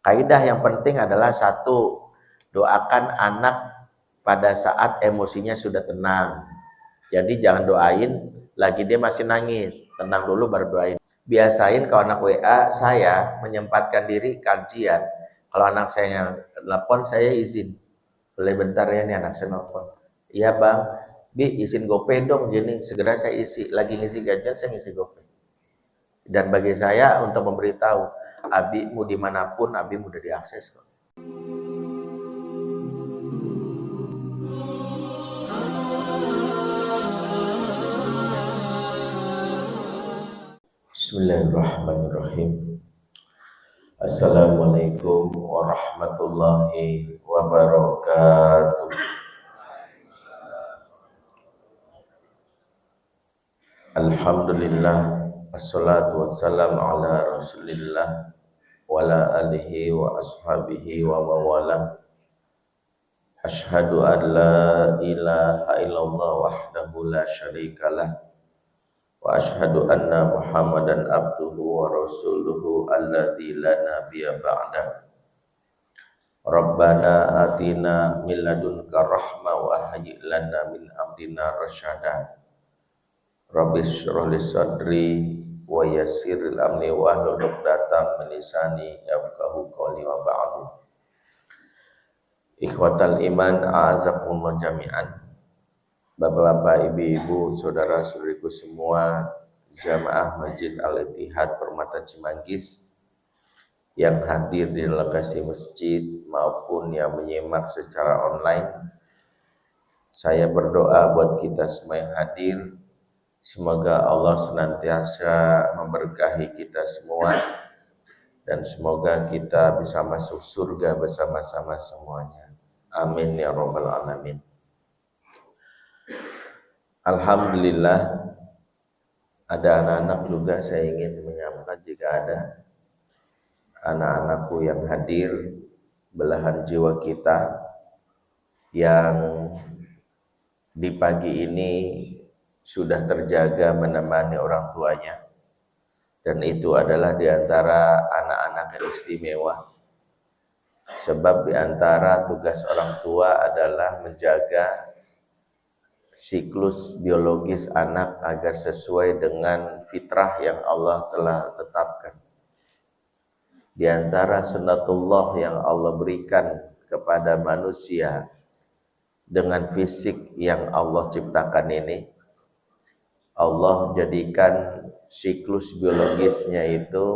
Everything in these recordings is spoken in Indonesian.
Kaidah yang penting adalah satu, doakan anak pada saat emosinya sudah tenang. Jadi jangan doain lagi dia masih nangis, tenang dulu baru doain. Biasain kalau anak WA saya menyempatkan diri kajian. Kalau anak saya yang telepon saya izin. Boleh bentar ya nih anak saya nelfon. Iya bang, Bi izin GoPay dong, jadi segera saya isi. Lagi ngisi gajian saya ngisi GoPay. Dan bagi saya untuk memberitahu, abimu dimanapun, abimu udah diakses kok. Bismillahirrahmanirrahim. Assalamualaikum warahmatullahi wabarakatuh. Alhamdulillah, assalatu wassalamu ala rasulillah wa ala alihi wa ashabihi wa mawala. Ashhadu an la ilaha illallah wahdahu la syarikalah wa ashhadu anna muhammadan abduhu wa rasuluhu alladzi la nabiyya ba'dah. Rabbana atina min ladunka rahmah wa hayyi lana min amrina rasyada. Rabbi shrah li sadri wa yassiril amri wahlul 'uqdatam min lisani yafqahu qawli wa ba'du. Ikhwatal iman a'azakumullah jami'an. Bapak-bapak, ibu-ibu, saudara-saudariku semua, jamaah Masjid Al-Ittihad Permata Cimanggis yang hadir di lokasi masjid maupun yang menyimak secara online. Saya berdoa buat kita semua yang hadir, semoga Allah senantiasa memberkahi kita semua dan semoga kita bisa masuk surga bersama-sama semuanya. Amin ya rabbal alamin. Alhamdulillah, ada anak-anak juga saya ingin menyampaikan jika ada anak-anakku yang hadir, belahan jiwa kita yang di pagi ini sudah terjaga menemani orang tuanya, dan itu adalah di antara anak-anak yang istimewa. Sebab di antara tugas orang tua adalah menjaga siklus biologis anak agar sesuai dengan fitrah yang Allah telah tetapkan. Di antara sunnatullah yang Allah berikan kepada manusia dengan fisik yang Allah ciptakan ini, Allah jadikan siklus biologisnya itu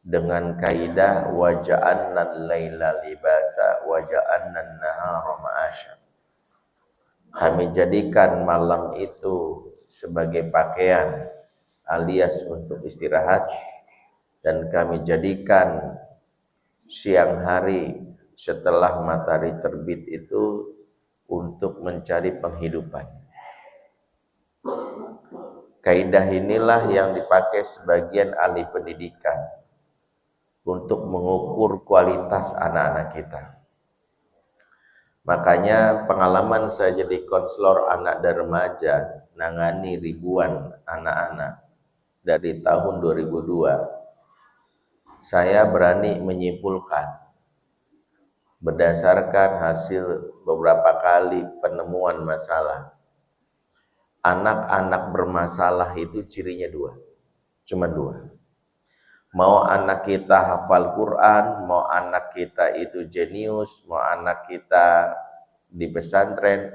dengan kaidah wa ja'alna al-laila libasa wa ja'alna an-nahara ma'asya. Kami jadikan malam itu sebagai pakaian alias untuk istirahat, dan kami jadikan siang hari setelah matahari terbit itu untuk mencari penghidupan. Kaidah inilah yang dipakai sebagian ahli pendidikan untuk mengukur kualitas anak-anak kita. Makanya pengalaman saya jadi konselor anak dan remaja, nangani ribuan anak-anak dari tahun 2002, saya berani menyimpulkan berdasarkan hasil beberapa kali penemuan masalah, anak-anak bermasalah itu cirinya dua, cuma dua. Mau anak kita hafal Quran, mau anak kita itu jenius, mau anak kita di pesantren,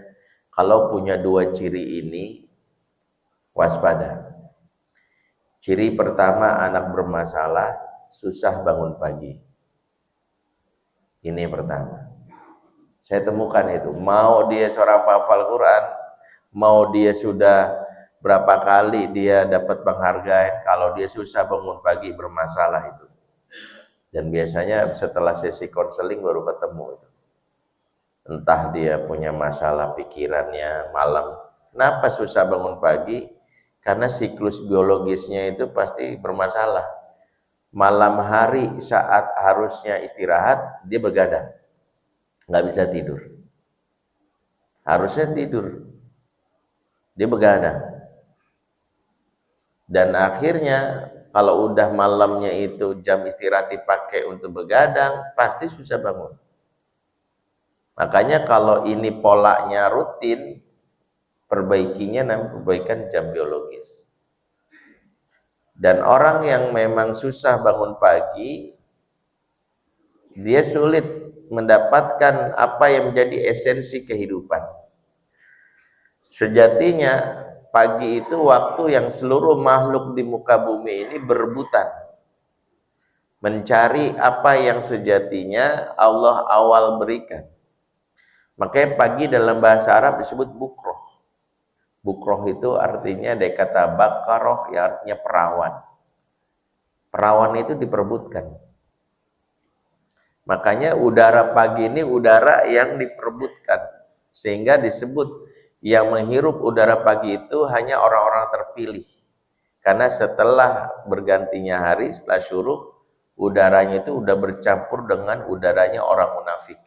kalau punya dua ciri ini, waspada. Ciri pertama, anak bermasalah, susah bangun pagi. Ini pertama. Saya temukan itu, mau dia seorang hafal Quran, mau dia sudah berapa kali dia dapat penghargaan, kalau dia susah bangun pagi bermasalah itu. Dan biasanya setelah sesi konseling baru ketemu itu. Entah dia punya masalah pikirannya malam. Kenapa susah bangun pagi? Karena siklus biologisnya itu pasti bermasalah. Malam hari saat harusnya istirahat, dia begadang. Nggak bisa tidur. Harusnya tidur. Dia begadang. Dan akhirnya Kalau udah malamnya itu jam istirahat dipakai untuk begadang, pasti susah bangun. Makanya kalau ini polanya rutin, perbaikinya namanya perbaikan jam biologis. Dan orang yang memang susah bangun pagi, dia sulit mendapatkan apa yang menjadi esensi kehidupan. Sejatinya pagi itu waktu yang seluruh makhluk di muka bumi ini berebutan mencari apa yang sejatinya Allah awal berikan. Makanya pagi dalam bahasa Arab disebut bukroh. Bukroh itu artinya dari kata bakaroh, yang artinya perawan. Perawan itu diperebutkan. Makanya udara pagi ini udara yang diperebutkan. Sehingga disebut yang menghirup udara pagi itu hanya orang-orang terpilih. Karena setelah bergantinya hari, setelah syuruk, udaranya itu udah bercampur dengan udaranya orang munafik.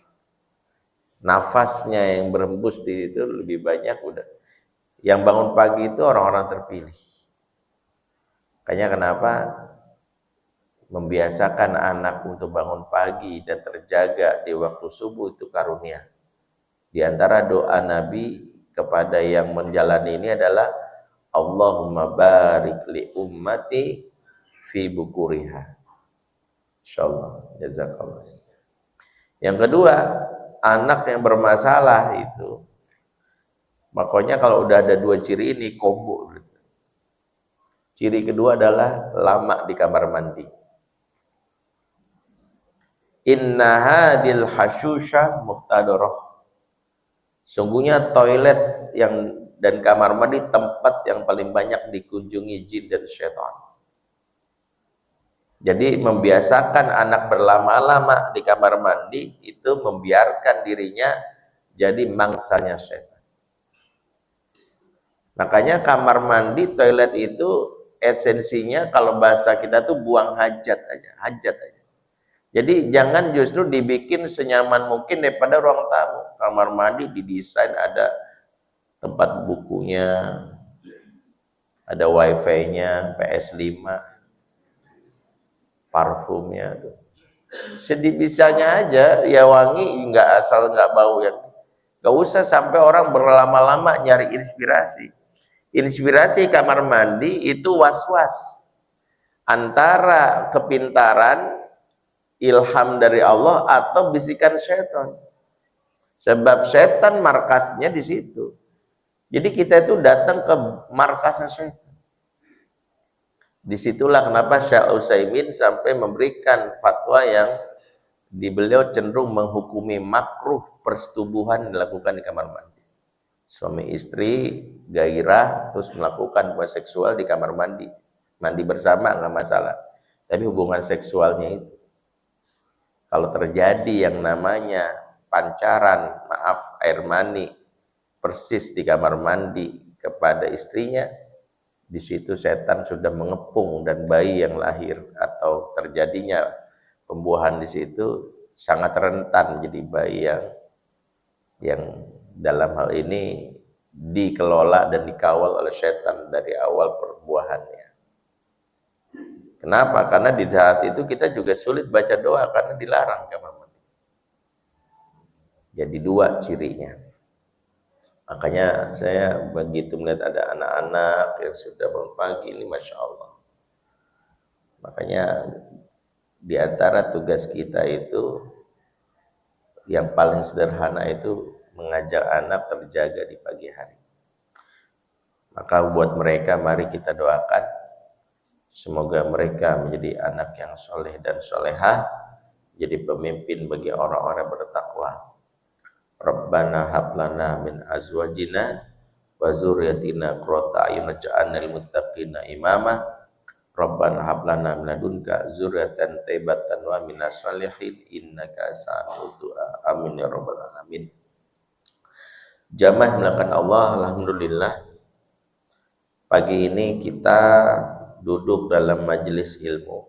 Nafasnya yang berembus di itu lebih banyak udah. Yang bangun pagi itu orang-orang terpilih. Makanya kenapa membiasakan anak untuk bangun pagi dan terjaga di waktu subuh itu karunia. Di antara doa Nabi kepada yang menjalani ini adalah Allahumma barik li ummati fi bukuriha. Insyaallah, jazakallah. Yang kedua, anak yang bermasalah itu, makanya kalau udah ada dua ciri ini combo. Ciri kedua adalah lama di kamar mandi. Inna hadil hasyusha muhtadoroh. Sungguhnya toilet yang dan kamar mandi tempat yang paling banyak dikunjungi jin dan syaitan. Jadi membiasakan anak berlama-lama di kamar mandi itu membiarkan dirinya jadi mangsanya syaitan. Makanya kamar mandi, toilet itu esensinya kalau bahasa kita tuh buang hajat aja, hajat aja. Jadi jangan justru dibikin senyaman mungkin daripada ruang tamu. Kamar mandi didesain ada tempat bukunya, ada wifi-nya, PS5, parfumnya tuh. Sedibisanya aja, ya wangi, nggak asal nggak bau yang. Nggak usah sampai orang berlama-lama nyari inspirasi. Inspirasi kamar mandi itu was-was antara kepintaran, ilham dari Allah atau bisikan syaitan. Sebab syaitan markasnya di situ. Jadi kita itu datang ke markasnya syaitan. Disitulah kenapa Syekh Utsaimin sampai memberikan fatwa yang di beliau cenderung menghukumi makruh persetubuhan dilakukan di kamar mandi. Suami istri gairah terus melakukan hubungan seksual di kamar mandi. Mandi bersama nggak masalah. Tapi hubungan seksualnya itu kalau terjadi yang namanya pancaran, maaf, air mani persis di kamar mandi kepada istrinya, di situ setan sudah mengepung dan bayi yang lahir atau terjadinya pembuahan di situ sangat rentan jadi bayi yang dalam hal ini dikelola dan dikawal oleh setan dari awal perbuahannya. Kenapa? Karena di saat itu kita juga sulit baca doa karena dilarang kamar mandi. Jadi dua cirinya. Makanya saya begitu melihat ada anak-anak yang sudah bangun pagi ini, Masya Allah. Makanya di antara tugas kita itu yang paling sederhana itu mengajak anak terjaga di pagi hari. Maka buat mereka mari kita doakan semoga mereka menjadi anak yang soleh dan solehah, jadi pemimpin bagi orang-orang bertakwa. Rabbana hablana min azwajina wa dzurriyyatina qurrata a'yun waj'alna lil muttaqina imama. Rabbana hablana min ladunka dzurriyyatan thayyibatan wa minas shalihin innaka sami'ud du'a. Amin ya rabbal alamin. Jamaah melakukan Allah, alhamdulillah. Pagi ini kita duduk dalam majelis ilmu.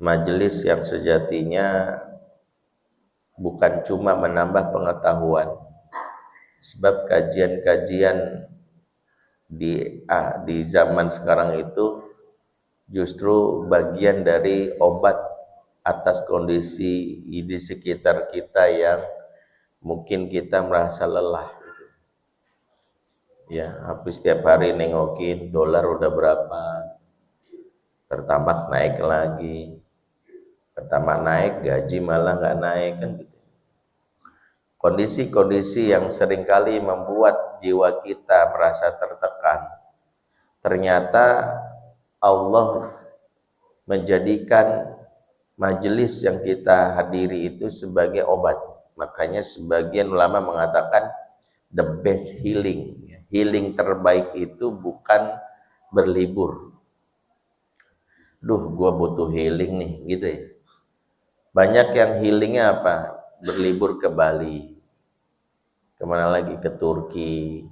Majelis yang sejatinya bukan cuma menambah pengetahuan, sebab kajian-kajian di zaman sekarang itu justru bagian dari obat atas kondisi di sekitar kita yang mungkin kita merasa lelah. Ya, habis setiap hari nengokin dolar udah berapa, pertamax naik lagi, pertamax naik gaji malah nggak naik kan gitu. Kondisi-kondisi yang seringkali membuat jiwa kita merasa tertekan, ternyata Allah menjadikan majelis yang kita hadiri itu sebagai obat. Makanya sebagian ulama mengatakan the best healing. Healing terbaik itu bukan berlibur. Duh, gua butuh healing nih, gitu ya. Banyak yang healingnya apa? Berlibur ke Bali, kemana lagi, ke Turki,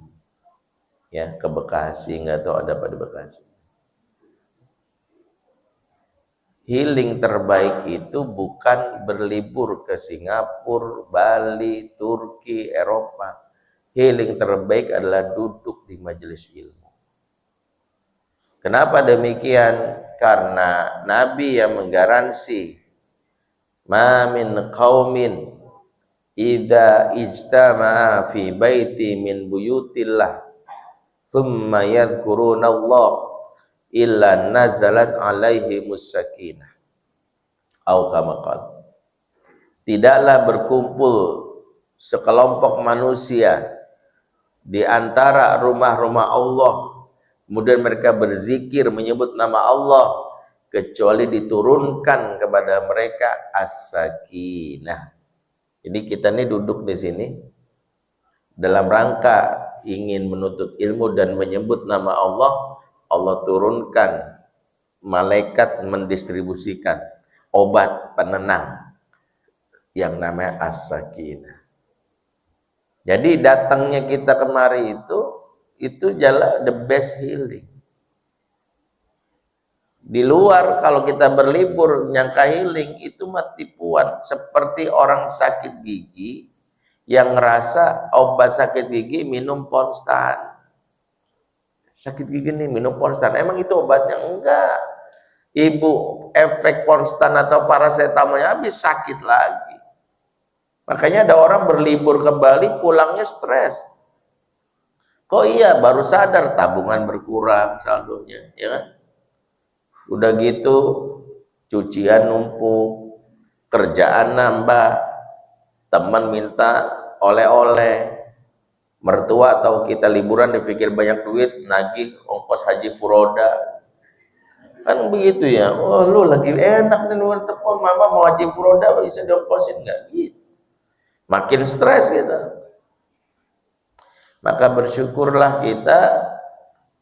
ya, ke Bekasi, nggak tahu ada apa di Bekasi. Healing terbaik itu bukan berlibur ke Singapura, Bali, Turki, Eropa. Healing terbaik adalah duduk di majelis ilmu. Kenapa demikian? Karena Nabi yang menggaransi, ma min qaumin idza ijtama'a fi baiti min buyutillah thumma yadhkuruna Allah illa nazalat alaihimus sakinah. Au kama qala. Tidaklah berkumpul sekelompok manusia di antara rumah-rumah Allah, kemudian mereka berzikir menyebut nama Allah, kecuali diturunkan kepada mereka as-sakinah. Jadi kita ini duduk di sini dalam rangka ingin menuntut ilmu dan menyebut nama Allah. Allah turunkan malaikat mendistribusikan obat penenang yang namanya as-sakinah. Jadi datangnya kita kemari itu jalan the best healing. Di luar kalau kita berlibur nyangka healing itu mah tipuan, seperti orang sakit gigi yang ngerasa obat sakit gigi minum Ponstan. Sakit gigi nih minum Ponstan, emang itu obatnya? Enggak. Ibu efek Ponstan atau paracetamolnya habis sakit lagi. Makanya ada orang berlibur ke Bali pulangnya stres. Kok iya baru sadar tabungan berkurang saldonya, ya kan? Udah gitu cucian numpuk, kerjaan nambah, teman minta oleh-oleh, mertua atau kita liburan dipikir banyak duit, nagih ongkos haji furoda. Kan begitu ya. Oh, lu lagi enak nih luar telepon mama mau haji furoda bisa diongkosin enggak gitu. Makin stres kita. Maka bersyukurlah kita,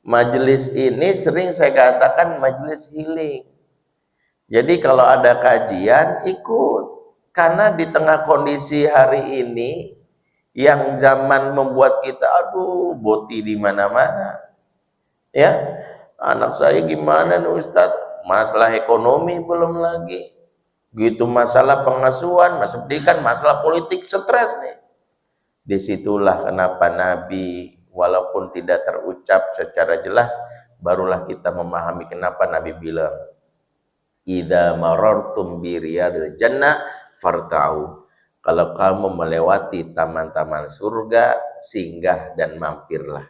majelis ini sering saya katakan majelis healing. Jadi kalau ada kajian ikut, karena di tengah kondisi hari ini yang zaman membuat kita aduh boti di mana-mana. Ya, anak saya gimana nih Ustadz? Masalah ekonomi belum lagi. Gitu masalah pengasuhan, masalah pendidikan, masalah politik, stres nih. Disitulah kenapa Nabi walaupun tidak terucap secara jelas, barulah kita memahami kenapa Nabi bilang idza marartum bi riyadil jannah farta'u. Kalau kamu melewati taman-taman surga, singgah dan mampirlah.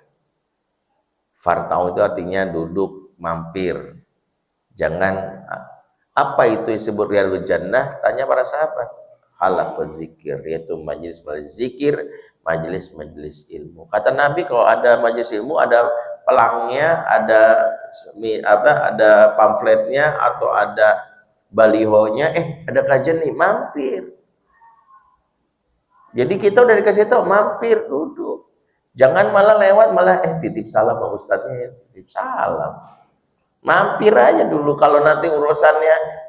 Farta'u itu artinya duduk, mampir. Jangan, apa itu disebut riyadul jannah? Tanya para sahabat. Halaqul zikir, yaitu majelis-majelis zikir, majelis-majelis ilmu. Kata Nabi kalau ada majelis ilmu, ada pelangnya, ada pamfletnya atau ada balihonya, ada kajian nih, mampir. Jadi kita udah dikasih tahu, mampir, duduk. Jangan malah lewat, malah titip salam sama ustadznya ya, titip salam. Mampir aja dulu, kalau nanti urusannya.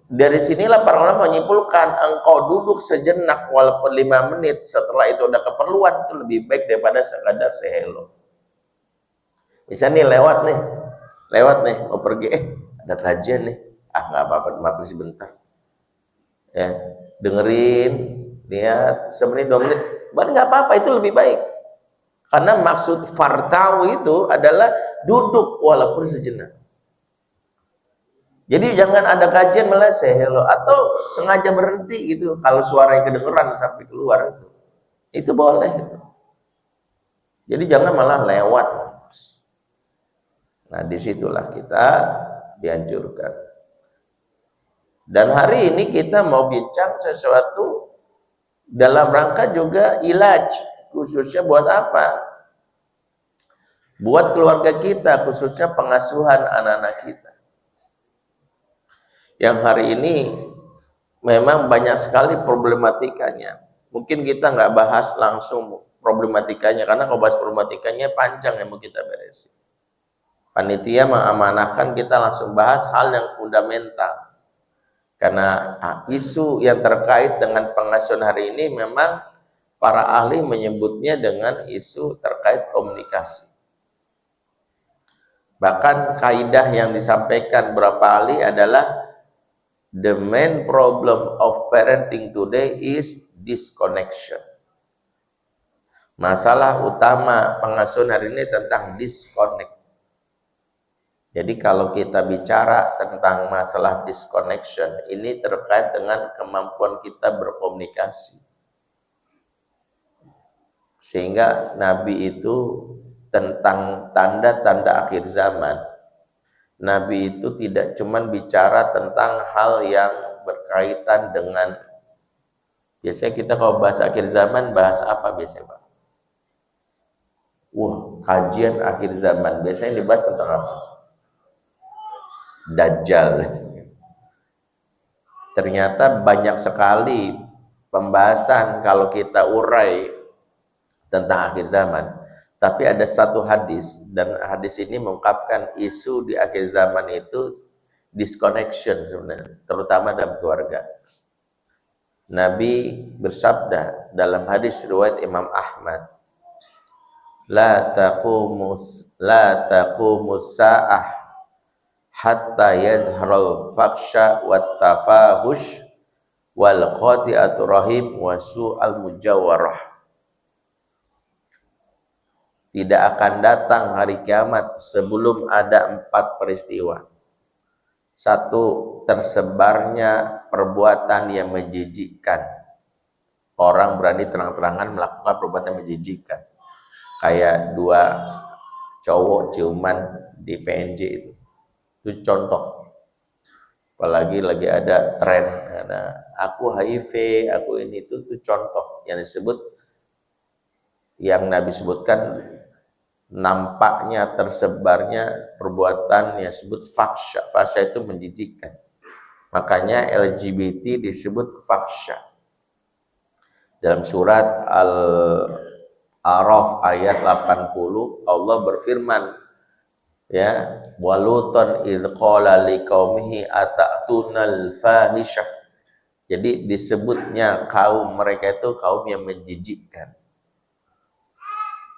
Dari sinilah para ulama menyimpulkan engkau duduk sejenak walaupun 5 menit, setelah itu ada keperluan, itu lebih baik daripada sekadar sehelo. Misalnya nih lewat nih mau pergi, ada kajian nih, nggak apa-apa, mampir sebentar, ya dengerin, lihat semenit 2 menit, berarti nggak apa-apa, itu lebih baik. Karena maksud fartau itu adalah duduk walaupun sejenak. Jadi jangan ada kajian meleseh loh, atau sengaja berhenti gitu kalau suaranya kedengeran sampai keluar itu. Itu boleh itu. Jadi jangan malah lewat. Nah, disitulah kita dianjurkan. Dan hari ini kita mau bincang sesuatu dalam rangka juga ilaj, khususnya buat apa? Buat keluarga kita, khususnya pengasuhan anak-anak kita. Yang hari ini memang banyak sekali problematikanya. Mungkin kita nggak bahas langsung problematikanya, karena kalau bahas problematikanya panjang yang mau kita beresin. Panitia mengamanahkan kita langsung bahas hal yang fundamental. Karena isu yang terkait dengan pengasuhan hari ini memang para ahli menyebutnya dengan isu terkait komunikasi. Bahkan kaidah yang disampaikan beberapa ahli adalah the main problem of parenting today is disconnection. Masalah utama pengasuhan hari ini tentang disconnect. Jadi kalau kita bicara tentang masalah disconnection, ini terkait dengan kemampuan kita berkomunikasi. Sehingga Nabi itu tentang tanda-tanda akhir zaman, Nabi itu tidak cuma bicara tentang hal yang berkaitan dengan, biasanya kita kalau bahas akhir zaman, bahas apa biasanya Pak? Kajian akhir zaman, biasanya dibahas tentang apa? Dajjal. Ternyata banyak sekali pembahasan kalau kita urai tentang akhir zaman. Tapi ada satu hadis, dan hadis ini mengungkapkan isu di akhir zaman itu disconnection sebenarnya, terutama dalam keluarga. Nabi bersabda dalam hadis riwayat Imam Ahmad, la taqumus sa'ah hatta yazharal faksha wat tafahush wal qati'atu rahim wa su'al mujawarah. Tidak akan datang hari kiamat sebelum ada 4 peristiwa. 1, tersebarnya perbuatan yang menjijikkan. Orang berani terang-terangan melakukan perbuatan menjijikkan. Kayak 2 cowok ciuman di PNJ itu. Itu contoh. Apalagi lagi ada tren, ada aku HIV, aku ini itu contoh yang disebut, yang Nabi sebutkan nampaknya tersebarnya perbuatan yang disebut faksha. Faksha itu menjijikkan. Makanya LGBT disebut faksha. Dalam surat Al-A'raf ayat 80 Allah berfirman, ya, waluton idh qala liqaumihi ata'tunal fahisyah. Jadi disebutnya kaum mereka itu kaum yang menjijikkan.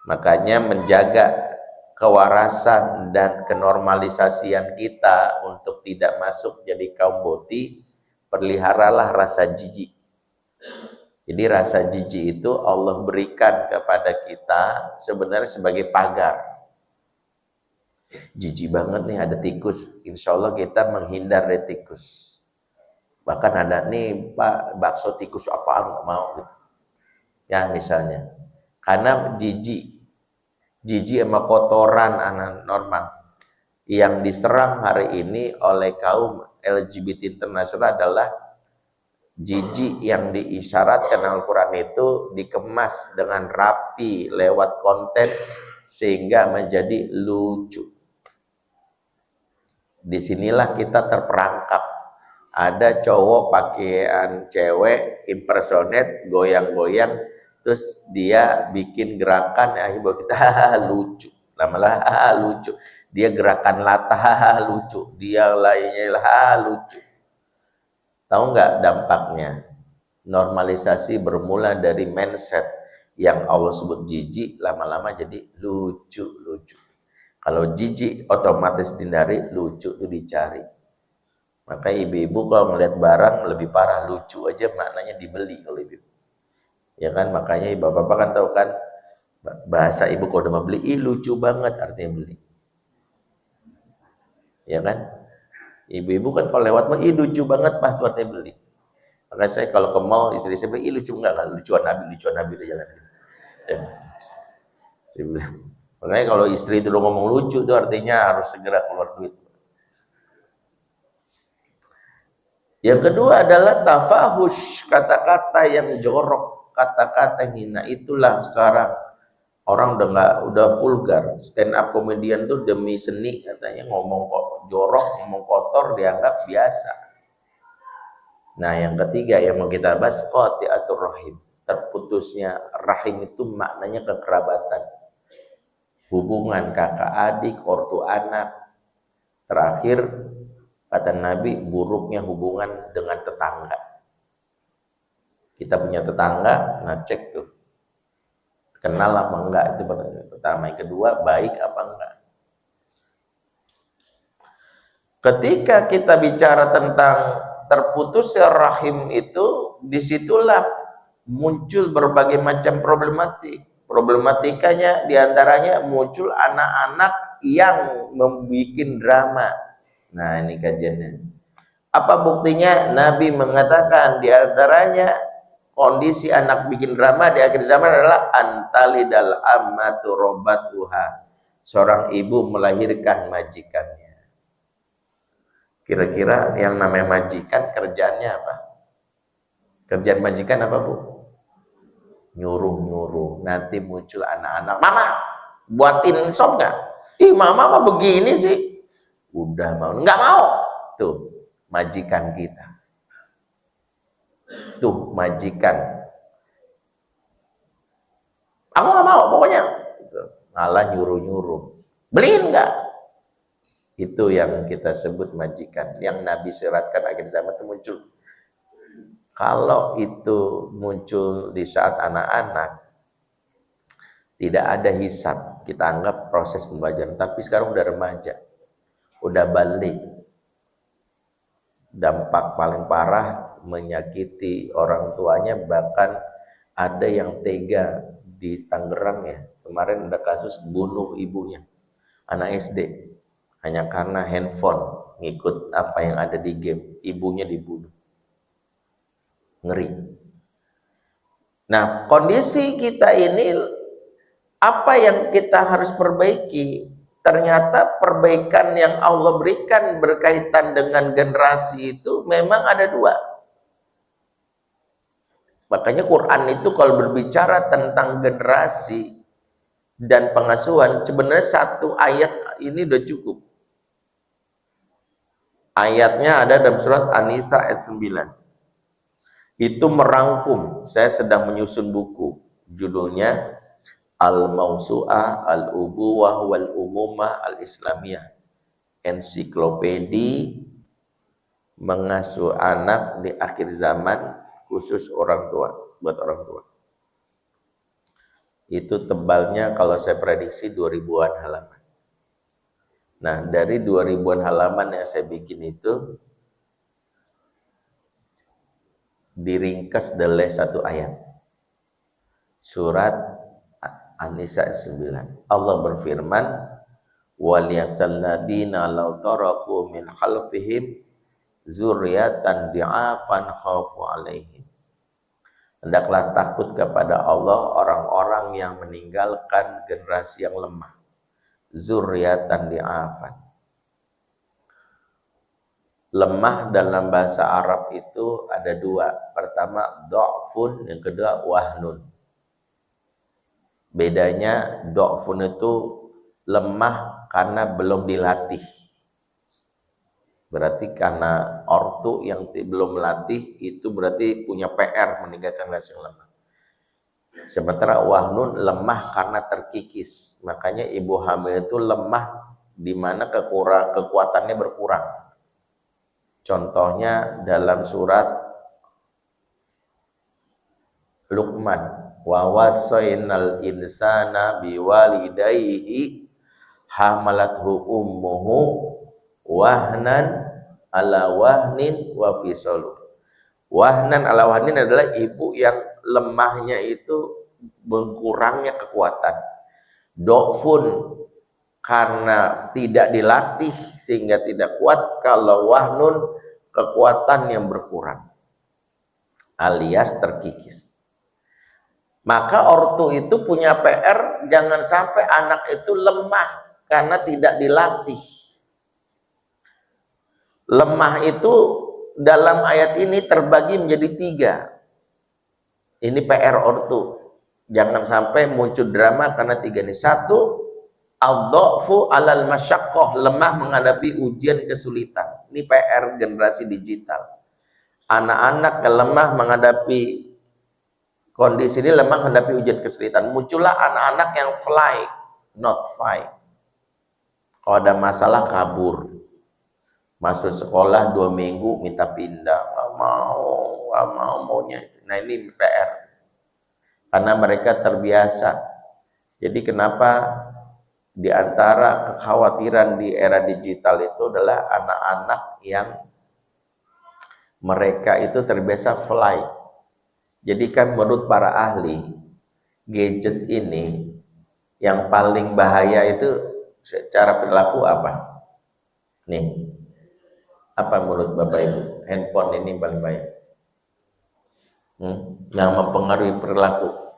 Makanya menjaga kewarasan dan kenormalisasian kita untuk tidak masuk jadi kaum boti, peliharalah rasa jijik. Jadi rasa jijik itu Allah berikan kepada kita sebenarnya sebagai pagar. Jijik banget nih ada tikus, insya Allah kita menghindar dari tikus. Bahkan ada nih Pak, bakso tikus apaan nggak mau gitu. Ya misalnya, karena jijik sama kotoran anak normal yang diserang hari ini oleh kaum LGBT internasional adalah jijik yang diisyaratkan Al-Quran itu dikemas dengan rapi lewat konten sehingga menjadi lucu. Disinilah kita terperangkap. Ada cowok pakaian cewek impersonate goyang-goyang, terus dia bikin gerakan akhirnya kita lucu, lama-lama lucu. Dia gerakan latah lucu, dia lainnya lucu. Tahu nggak dampaknya? Normalisasi bermula dari mindset yang Allah sebut jijik, lama-lama jadi lucu. Kalau jijik otomatis dihindari, lucu itu dicari. Maka ibu-ibu kalau melihat barang lebih parah, lucu aja maknanya dibeli kalau ibu. Ya kan, makanya bapak-bapak kan tahu kan bahasa ibu kalau udah beli, lucu banget artinya beli. Ya kan? Ibu-ibu kan kalau lewat mah, ih lucu banget Pak tuh beli. Makanya saya kalau ke mall istri saya bilang, ih lucu enggak lucuan Nabi udah jangan. Ya. Makanya kalau istri itu udah ngomong lucu itu artinya harus segera keluar duit. Yang kedua adalah tafahush, kata-kata yang jorok, kata-kata hina. Itulah sekarang orang udah vulgar. Stand up komedian tuh demi seni katanya, ngomong kok jorok, ngomong kotor dianggap biasa. Nah, yang ketiga yang mau kita bahas qati'atur rahim. Terputusnya rahim itu maknanya kekerabatan. Hubungan kakak adik, ortu anak. Terakhir kata Nabi, buruknya hubungan dengan tetangga. Kita punya tetangga, nah cek tuh, kenal apa enggak, itu pertama. Yang kedua, baik apa enggak. Ketika kita bicara tentang terputusnya rahim itu, disitulah muncul berbagai macam problematikanya diantaranya muncul anak-anak yang membuat drama. Nah, ini kajiannya. Apa buktinya? Nabi mengatakan diantaranya kondisi anak bikin drama di akhir zaman adalah antalidal ammatu robbatuha. Seorang ibu melahirkan majikannya. Kira-kira yang namanya majikan kerjaannya apa? Kerjaan majikan apa, Bu? Nyuruh-nyuruh. Nanti muncul anak-anak, "Mama, buatin sop nggak?" "Ih, Mama mah begini sih." Udah mau, nggak mau. Tuh, majikan kita. Tuh, majikan. "Aku nggak mau, pokoknya." Malah nyuruh-nyuruh. "Beliin nggak?" Itu yang kita sebut majikan. Yang Nabi syaratkan akhir zaman itu muncul. Kalau itu muncul di saat anak-anak, tidak ada hisab, kita anggap proses pembelajaran. Tapi sekarang udah remaja, udah balik. Dampak paling parah menyakiti orang tuanya, bahkan ada yang tega di Tangerang ya. Kemarin ada kasus bunuh ibunya, anak SD, hanya karena handphone ngikut apa yang ada di game, ibunya dibunuh. Ngeri. Nah, kondisi kita ini apa yang kita harus perbaiki? Ternyata perbaikan yang Allah berikan berkaitan dengan generasi itu memang ada dua. Makanya Quran itu kalau berbicara tentang generasi dan pengasuhan, sebenarnya satu ayat ini udah cukup. Ayatnya ada dalam surat An-Nisa ayat 9. Itu merangkum, saya sedang menyusun buku, judulnya Al-Mausu'ah Al-Ubuwah Wal-Umumah Al-Islamiyah, ensiklopedi mengasuh anak di akhir zaman khusus orang tua, buat orang tua. Itu tebalnya kalau saya prediksi 2000-an halaman. Nah, dari 2000-an halaman yang saya bikin itu diringkas dalam satu ayat. Surat An-Nisa 9. Allah berfirman, "Waliyasal ladina law taraku min khalfihim zurriyatan di'afan khaufu alaihim." Hendaklah takut kepada Allah orang-orang yang meninggalkan generasi yang lemah. Zurriyatan di'afan. Lemah dalam bahasa Arab itu ada dua. Pertama do'fun, yang kedua wahnun. Bedanya do'fun itu lemah karena belum dilatih. Berarti karena ortu yang belum melatih itu berarti punya PR meninggalkan generasi yang lemah. Sementara wahnun lemah karena terkikis. Makanya ibu hamil itu lemah di mana kekuatannya berkurang. Contohnya dalam surat Luqman, wa wasainal insana biwalidayhi hamalathu ummuhu wahnan ala wahnin wa fisalu. Wahnan ala wahnin adalah ibu yang lemahnya itu berkurangnya kekuatan. Do'fun karena tidak dilatih sehingga tidak kuat. Kalau wahnun, kekuatan yang berkurang alias terkikis. Maka ortu itu punya PR, jangan sampai anak itu lemah karena tidak dilatih. Lemah itu dalam ayat ini terbagi menjadi 3. Ini PR ortu. Jangan sampai muncul drama karena 3 ini. 1, al-dha'fu alal masyaqqah, lemah menghadapi ujian kesulitan. Ini PR generasi digital. Anak-anak lemah menghadapi kondisi ini, lemah menghadapi ujian kesulitan. Muncullah anak-anak yang fly, not fight. Kalau ada masalah kabur. Masuk sekolah 2 minggu minta pindah, nggak mau maunya. Nah ini PR. Karena mereka terbiasa. Jadi kenapa di antara kekhawatiran di era digital itu adalah anak-anak yang mereka itu terbiasa fly. Jadi kan menurut para ahli, gadget ini yang paling bahaya itu secara perilaku apa? Nih, apa menurut Bapak Ibu? Handphone ini paling bahaya. Yang mempengaruhi perilaku.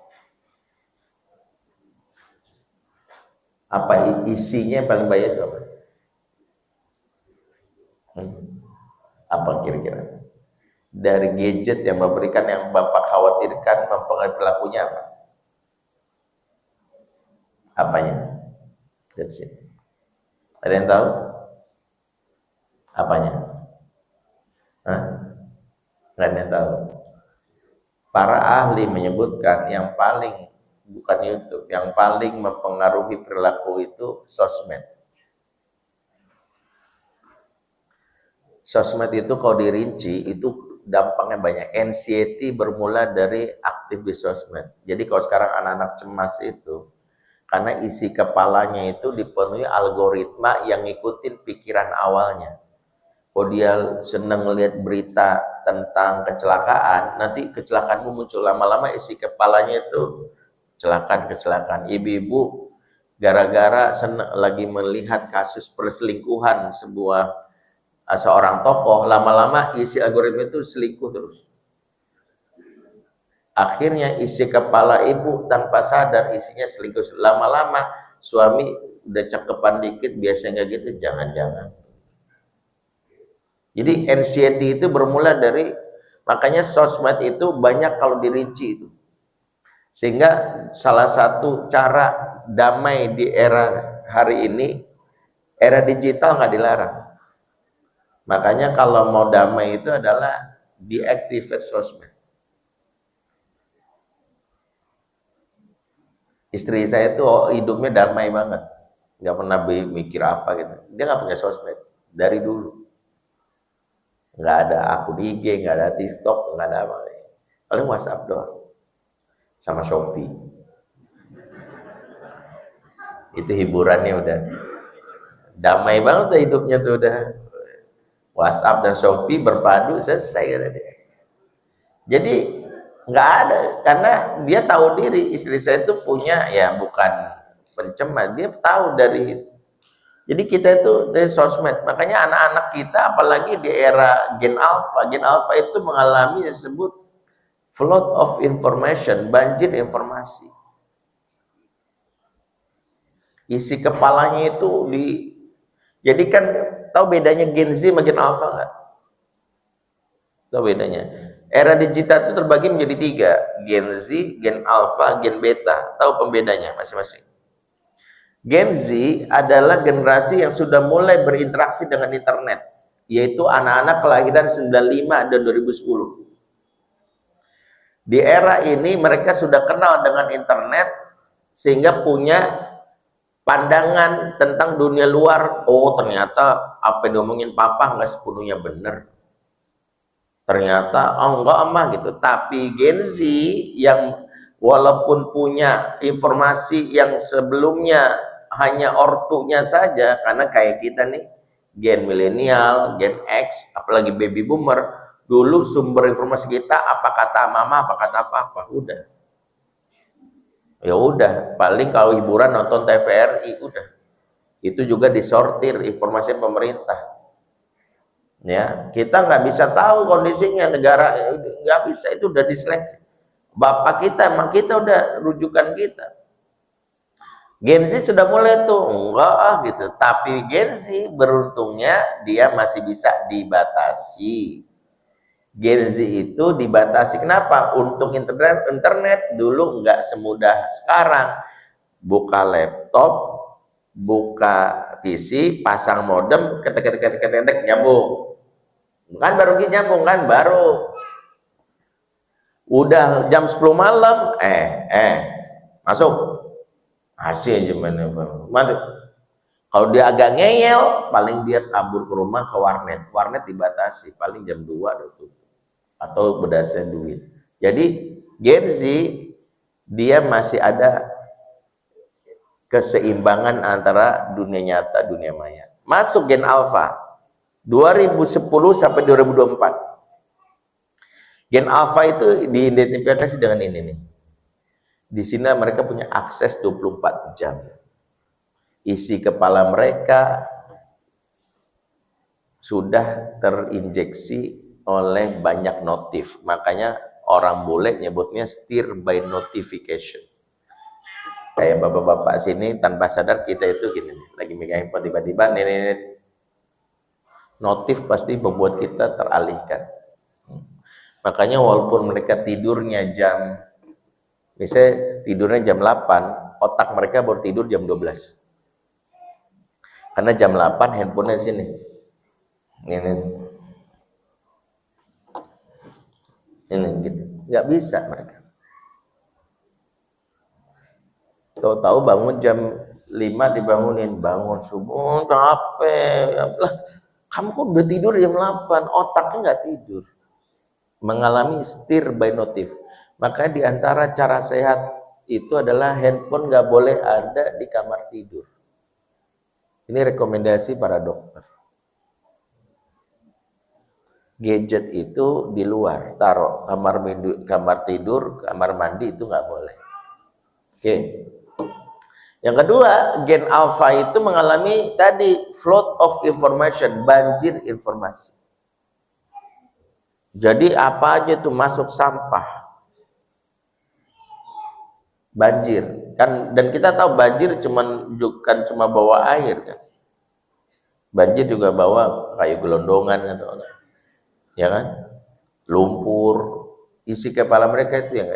Apa isinya paling bahaya itu apa? Apa kira-kira? Dari gadget yang memberikan, yang Bapak khawatirkan mempengaruhi perilakunya apa? Apanya? Ada yang tahu? Apanya? Nggak ada yang tahu. Para ahli menyebutkan yang paling, bukan YouTube, yang paling mempengaruhi perilaku itu sosmed. Sosmed itu kalau dirinci itu dampaknya banyak. Anxiety bermula dari aktif di sosmed. Jadi kalau sekarang anak-anak cemas itu karena isi kepalanya itu dipenuhi algoritma yang ngikutin pikiran awalnya. Kalau dia senang melihat berita tentang kecelakaan, nanti kecelakaanmu muncul. Lama-lama isi kepalanya itu kecelakaan. Ibu-ibu gara-gara lagi melihat kasus perselingkuhan seorang tokoh, lama-lama isi algoritma itu selingkuh terus. Akhirnya isi kepala ibu tanpa sadar isinya selingkuh. Lama-lama suami udah cakepan dikit, biasanya nggak gitu, jangan-jangan. Jadi anxiety itu bermula dari, makanya sosmed itu banyak kalau dirinci itu. Sehingga salah satu cara damai di era hari ini, era digital nggak dilarang. Makanya kalau mau damai itu adalah deactivate sosmed. Istri saya itu hidupnya damai banget, nggak pernah mikir apa gitu. Dia nggak punya sosmed dari dulu. Nggak ada akun IG, nggak ada TikTok, nggak ada apa. Paling WhatsApp doang, sama Shopee. Itu hiburannya udah damai banget tuh hidupnya tuh udah. WhatsApp dan Shopee berpadu, selesai kata dia. Jadi nggak ada, karena dia tahu diri, istri saya itu punya, ya bukan pencemas, dia tahu dari. Jadi kita itu dari sosmed. Makanya anak-anak kita apalagi di era Gen Alpha itu mengalami disebut flood of information, banjir informasi. Isi kepalanya itu jadi kan tahu bedanya Gen Z sama Gen Alpha nggak? Tahu bedanya? Era digital itu terbagi menjadi 3, Gen Z, Gen Alpha, Gen Beta. Tahu pembedanya masing-masing? Gen Z adalah generasi yang sudah mulai berinteraksi dengan internet, yaitu anak-anak kelahiran 95 dan 2010. Di era ini mereka sudah kenal dengan internet sehingga punya pandangan tentang dunia luar. Oh, ternyata apa yang diomongin papa nggak sepenuhnya benar. Ternyata oh enggak emang gitu. Tapi Gen Z yang walaupun punya informasi yang sebelumnya hanya ortunya saja, karena kayak kita nih Gen milenial, Gen X, apalagi baby boomer, dulu sumber informasi kita apa kata mama, apa kata papa, udah. Ya udah, paling kalau hiburan nonton TVRI udah. Itu juga disortir informasi pemerintah. Ya, kita nggak bisa tahu kondisinya negara, nggak bisa, itu udah diseleksi. Bapak kita, emang kita udah rujukan kita. Gen Z sudah mulai tuh, enggak gitu. Tapi Gen Z beruntungnya dia masih bisa dibatasi. Gen Z itu dibatasi. Kenapa? Untuk internet dulu nggak semudah sekarang. Buka laptop, buka PC, pasang modem, ketek nyambung. Kan baru nyambung kan, baru. Udah jam 10 malam, masuk. Masih aja masuk. Kalau dia agak ngeyel, paling dia kabur ke rumah ke warnet. Warnet dibatasi, paling jam 2 tuh. Atau berdasarkan duit. Jadi Gen Z dia masih ada keseimbangan antara dunia nyata, dunia maya. Masuk Gen Alpha 2010 sampai 2024. Gen Alpha itu diidentifikasi dengan ini nih. Di sini mereka punya akses 24 jam. Isi kepala mereka sudah terinjeksi oleh banyak notif. Makanya orang bule nyebutnya steer by notification. Kayak bapak-bapak sini tanpa sadar kita itu gini, lagi megang handphone tiba-tiba nih notif pasti membuat kita teralihkan. Makanya walaupun mereka tidurnya misalnya tidurnya jam 8, otak mereka baru tidur jam 12. Karena jam 8 handphonenya di sini. Ini gitu. Nggak bisa mereka. Tahu-tahu bangun jam 5 dibangunin, bangun subuh, capek. Lah, kamu kok udah tidur jam 8, otaknya nggak tidur. Mengalami steer by notif. Maka di antara cara sehat itu adalah handphone nggak boleh ada di kamar tidur. Ini rekomendasi para dokter. Gadget itu di luar, taruh kamar tidur, kamar mandi itu nggak boleh. Oke. Yang kedua, Gen Alpha itu mengalami tadi flood of information, banjir informasi. Jadi apa aja itu masuk sampah, banjir kan, dan kita tahu banjir bukan cuma bawa air kan, banjir juga bawa kayu gelondongan gitu, ya kan, lumpur, isi kepala mereka itu yang.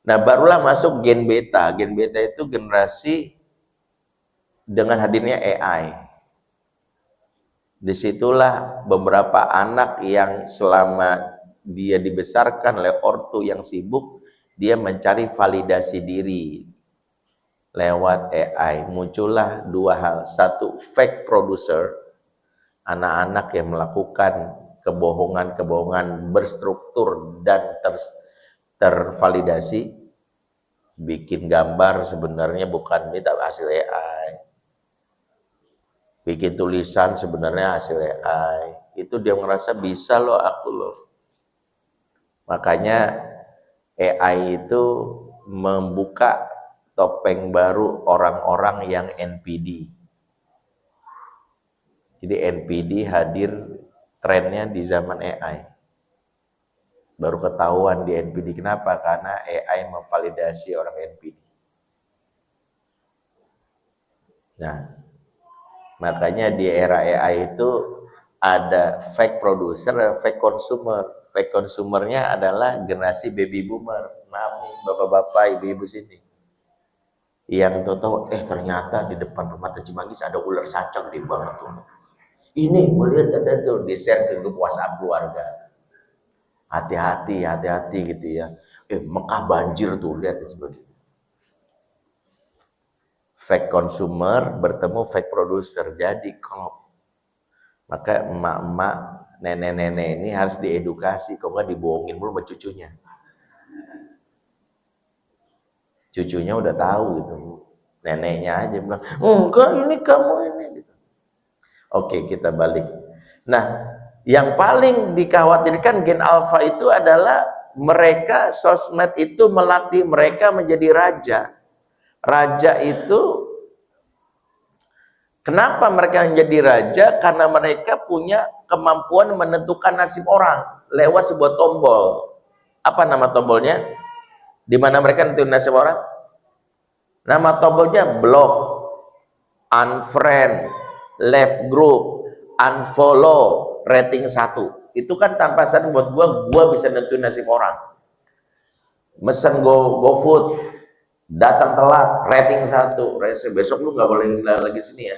Nah barulah masuk gen beta. Gen beta itu generasi dengan hadirnya AI. Disitulah beberapa anak yang selama dia dibesarkan oleh ortu yang sibuk, dia mencari validasi diri lewat AI. Muncullah dua hal. Satu, fake producer, anak-anak yang melakukan kebohongan-kebohongan berstruktur dan tervalidasi, bikin gambar sebenarnya bukan itu hasil AI, bikin tulisan sebenarnya hasil AI. Itu dia merasa bisa loh aku loh. Makanya AI itu membuka topeng baru orang-orang yang NPD. Jadi NPD hadir trennya di zaman AI. Baru ketahuan di NPD. Kenapa? Karena AI memvalidasi orang NPD. Nah, makanya di era AI itu ada fake producer dan fake consumer. Fake consumernya adalah generasi baby boomer. Maaf nih bapak-bapak, ibu-ibu sini. Yang tahu ternyata di depan rumah Cimanggis ada ular sanca gede banget tuh. Ini melihat ada tuh di share ke grup WhatsApp keluarga. Hati-hati gitu ya. Mekah banjir tuh, lihat dan sebagainya. Fake consumer bertemu fake producer, jadi klop. Maka emak-emak, nenek-nenek ini harus diedukasi, kok nggak dibohongin dulu sama cucunya. Cucunya udah tahu gitu, neneknya aja bilang, enggak ini kamu ini. Gitu. Oke, kita balik. Nah, yang paling dikhawatirkan Gen Alpha itu adalah mereka, sosmed itu melatih mereka menjadi raja. Raja itu Kenapa mereka menjadi raja? Karena mereka punya kemampuan menentukan nasib orang lewat sebuah tombol. Apa nama tombolnya? Di mana mereka nentuin nasib orang? Nama tombolnya block, unfriend, left group, unfollow, rating 1. Itu kan tanpa sadar buat gua bisa nentuin nasib orang. Mesen GoFood, datang telat, rating 1, besok lu nggak boleh lagi sini ya.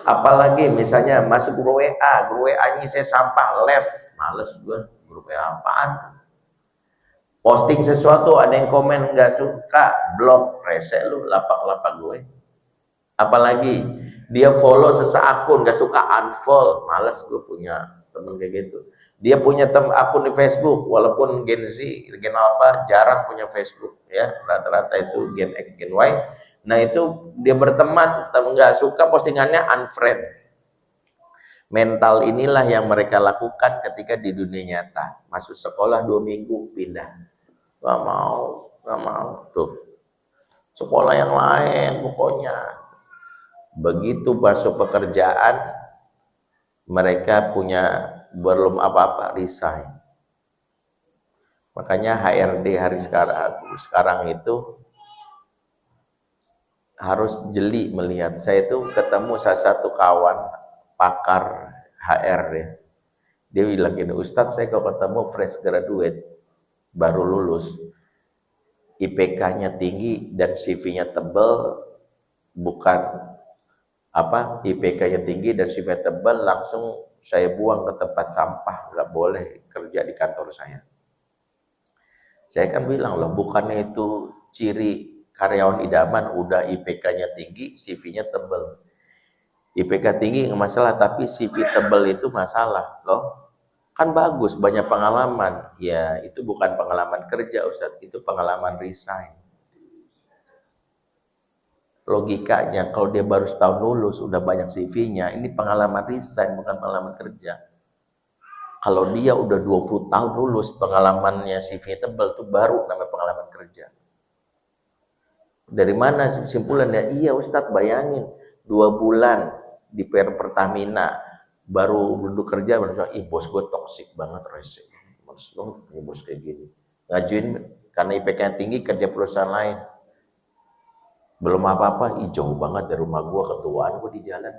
Apalagi misalnya masuk grup WA-nya saya sampah, left, males gue, grup WA apaan? Posting sesuatu ada yang komen nggak suka, blok, rese lu, lapak-lapak gue. Apalagi dia follow akun nggak suka, unfollow, males gue punya temen kayak gitu. Dia punya akun di Facebook, walaupun Gen Z, Gen Alpha jarang punya Facebook ya, rata-rata itu Gen X, Gen Y. Nah itu dia berteman, nggak suka postingannya, unfriend. Mental inilah yang mereka lakukan ketika di dunia nyata. Masuk sekolah 2 minggu pindah, nggak mau tuh sekolah yang lain pokoknya. Begitu masuk pekerjaan mereka punya belum apa-apa, resign. Makanya HRD hari sekarang itu harus jeli melihat. Saya itu ketemu salah satu kawan pakar HR ya. Dia bilang gini, Ustadz saya kalau ketemu fresh graduate baru lulus, IPK-nya tinggi dan CV-nya tebal, bukan apa IPK-nya tinggi dan CV-nya tebal langsung saya buang ke tempat sampah, nggak boleh kerja di kantor saya. Saya kan bilang loh, bukannya itu ciri karyawan idaman, udah IPK-nya tinggi, CV-nya tebal. IPK tinggi nggak masalah, tapi CV tebal itu masalah loh. Kan bagus, banyak pengalaman. Ya, itu bukan pengalaman kerja, Ustadz. Itu pengalaman resign. Logikanya, kalau dia baru setahun lulus, udah banyak CV-nya, ini pengalaman resign, bukan pengalaman kerja. Kalau dia udah 20 tahun lulus, pengalamannya CV tebal, itu baru namanya pengalaman kerja. Dari mana kesimpulannya? Iya Ustadz, bayangin 2 bulan di Pertamina baru duduk kerja, ih bos gue toksik banget, rese, males banget nih bos kayak gini. Ngajuin karena IPK yang tinggi kerja perusahaan lain, belum apa-apa, jauh banget dari rumah gue, ketuaan gue di jalan.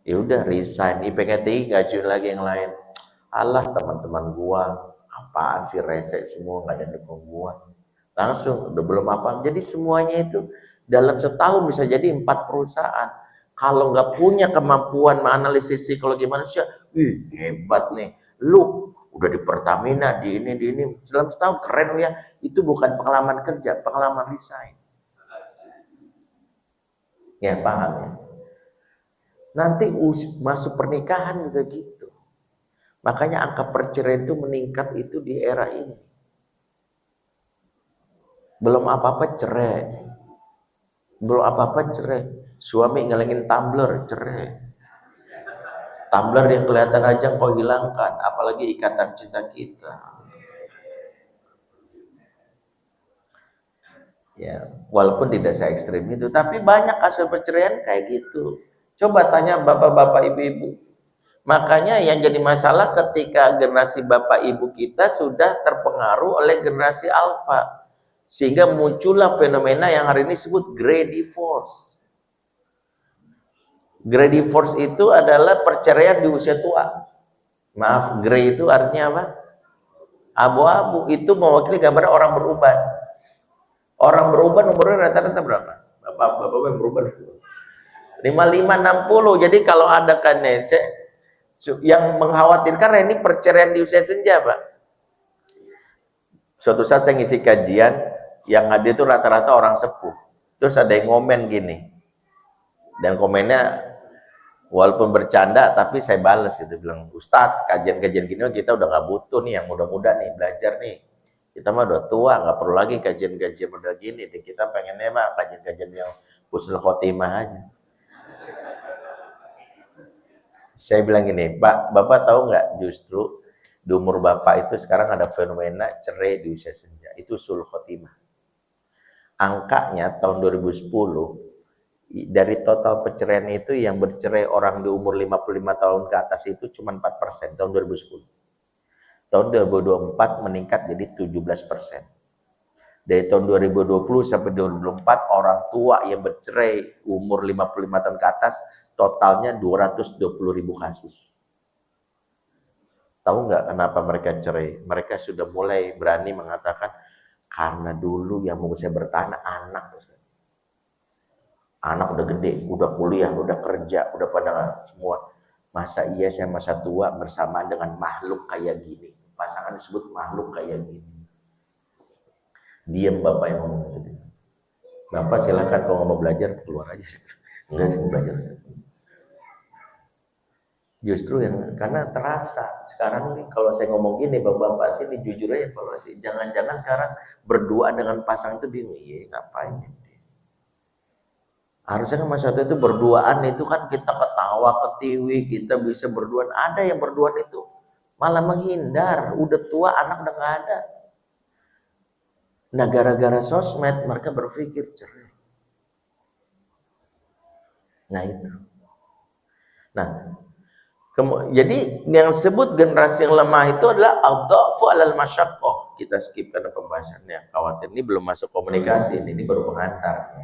Ya udah resign, IPK tinggi, ngajuin lagi yang lain. Alah teman-teman gue, apaan sih, rese semua, nggak ada dukung gue. Langsung udah belum apa, jadi semuanya itu dalam setahun bisa jadi 4 perusahaan. Kalau nggak punya kemampuan menganalisis psikologi manusia, hebat nih, lu udah di Pertamina, di ini dalam setahun keren ya. Itu bukan pengalaman kerja, pengalaman resign. Ya paham ya. Nanti masuk pernikahan juga gitu. Makanya angka perceraian itu meningkat itu di era ini. Belum apa-apa cerai. Belum apa-apa cerai. Suami ngelengin tumbler, cerai. Tumbler yang kelihatan aja kau hilangkan, apalagi ikatan cinta kita. Ya, walaupun tidak se ekstrim itu, tapi banyak kasus perceraian kayak gitu. Coba tanya bapak-bapak, ibu-ibu. Makanya yang jadi masalah ketika generasi bapak ibu kita sudah terpengaruh oleh generasi alfa. Sehingga muncullah fenomena yang hari ini disebut grey divorce. Grey divorce itu adalah perceraian di usia tua. Maaf, grey itu artinya apa? Abu-abu. Itu mewakili gambar orang beruban. Orang beruban umurnya rata-rata berapa? Bapak-bapak yang beruban 55, 60. Jadi kalau ada kanece yang mengkhawatirkan ini perceraian di usia senja, Pak. Suatu saat saya ngisi kajian, yang hadir itu rata-rata orang sepuh. Terus ada yang ngomen gini. Dan komennya walaupun bercanda, tapi saya balas gitu, bilang, Ustadz, kajian-kajian gini kita udah gak butuh nih, yang muda-muda nih, belajar nih. Kita mah udah tua, gak perlu lagi kajian-kajian udah gini. Kita pengennya mah kajian-kajian yang husnul khotimah aja. Saya bilang gini, Pak, Bapak tahu nggak justru di umur Bapak itu sekarang ada fenomena cerai di usia senja. Itu sul khotimah. Angkanya tahun 2010 Dari total perceraian itu yang bercerai orang di umur 55 tahun ke atas itu cuma 4% tahun 2010. Tahun 2024 meningkat jadi 17%. Dari tahun 2020 sampai 2024 orang tua yang bercerai umur 55 tahun ke atas totalnya 220.000 kasus. Tahu nggak kenapa mereka cerai? Mereka sudah mulai berani mengatakan karena dulu yang mau saya bertahan anak. Anak udah gede, udah kuliah, udah kerja, udah pada semua. Masa iya saya masa tua bersamaan dengan makhluk kayak gini? Pasangan disebut makhluk kayak gini. Diam bapak yang ngomong gitu. Bapak silakan kalau nggak mau belajar keluar aja. Enggak sih belajar. Justru yang karena terasa sekarang nih kalau saya ngomong gini bapak-bapak sini jujur aja evaluasi. Jangan-jangan sekarang berdua dengan pasangan itu bingung, iya ngapain? Harusnya kan masa itu berduaan itu kan kita ketawa ketiwi, kita bisa berduaan. Ada yang berduaan itu malah menghindar, udah tua anak udah nggak ada. Nah gara-gara sosmed mereka berpikir cerai. Nah itu. Nah jadi yang disebut generasi yang lemah itu adalah al-dha'fu alal masyaqqah. Kita skip karena pembahasannya. Khawatir ini belum masuk komunikasi, ini baru pengantar.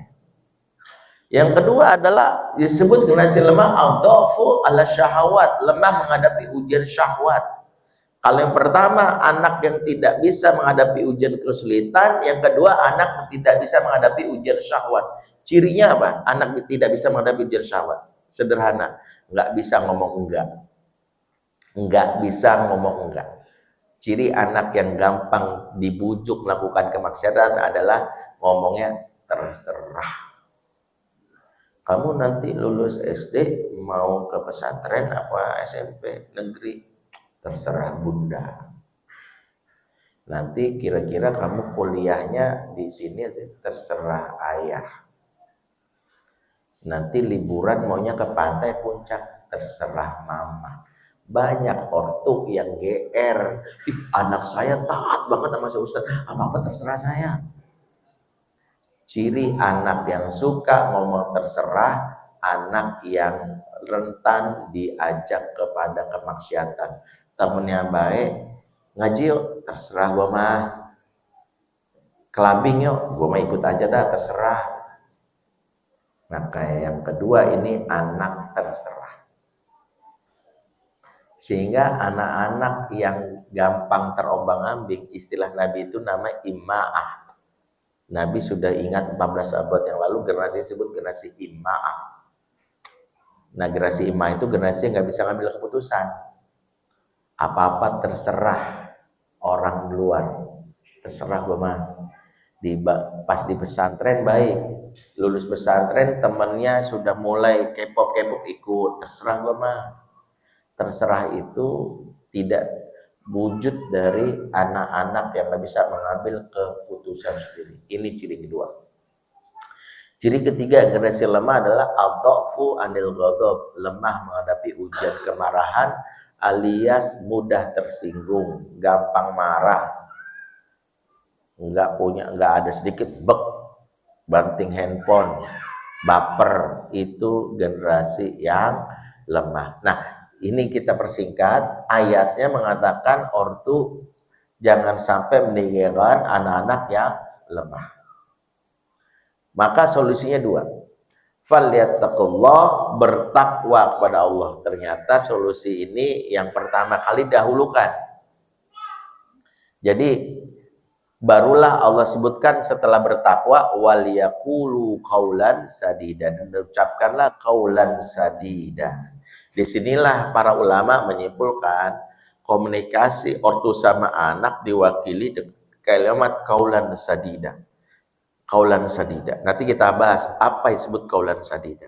Yang kedua adalah disebut generasi lemah al-dha'fu ala syahawat, lemah menghadapi ujian syahwat. Kalau yang pertama anak yang tidak bisa menghadapi ujian kesulitan, yang kedua anak yang tidak bisa menghadapi ujian syahwat. Cirinya apa? Anak yang tidak bisa menghadapi ujian syahwat. Sederhana, nggak bisa ngomong enggak. Nggak bisa ngomong enggak. Ciri anak yang gampang dibujuk melakukan kemaksiatan adalah ngomongnya terserah. Kamu nanti lulus SD mau ke pesantren apa SMP negeri, terserah bunda. Nanti kira-kira kamu kuliahnya di sini, terserah ayah. Nanti liburan maunya ke pantai puncak, terserah mama. Banyak ortu yang GR, anak saya taat banget sama si Ustaz, apa-apa terserah saya. Ciri anak yang suka ngomong terserah, anak yang rentan diajak kepada kemaksiatan. Temennya baik, ngaji yuk, terserah gua mah. Kelabing yuk, gua mah ikut aja dah, terserah. Nah kayak yang kedua ini anak terserah. Sehingga anak-anak yang gampang terombang-ambing, istilah Nabi itu nama imma'ah. Nabi sudah ingat 14 abad yang lalu generasi disebut generasi imma'ah. Nah generasi imma'ah itu generasi yang nggak bisa ngambil keputusan. Apa-apa terserah orang luar. Terserah gue mah. Pas di pesantren baik. Lulus pesantren temennya sudah mulai K-pop ikut. Terserah gue mah. Terserah itu tidak wujud dari anak-anak yang nggak bisa mengambil keputusan sendiri. Ini ciri kedua. Ciri ketiga generasi lemah adalah al-dha'fu anil ghadab, lemah menghadapi ujian kemarahan alias mudah tersinggung, gampang marah, nggak ada sedikit banting handphone, baper, itu generasi yang lemah. Nah ini kita persingkat, ayatnya mengatakan ortu jangan sampai meninggalkan anak-anak yang lemah. Maka solusinya dua. Falyattaqullah, bertakwa kepada Allah. Ternyata solusi ini yang pertama kali dahulukan. Jadi barulah Allah sebutkan setelah bertakwa waliyaqulu qaulan sadida, dan ucapkanlah qaulan sadida. Disinilah para ulama menyimpulkan komunikasi ortu sama anak diwakili kalimat qaulan sadida. Qaulan sadida. Nanti kita bahas apa yang disebut qaulan sadida.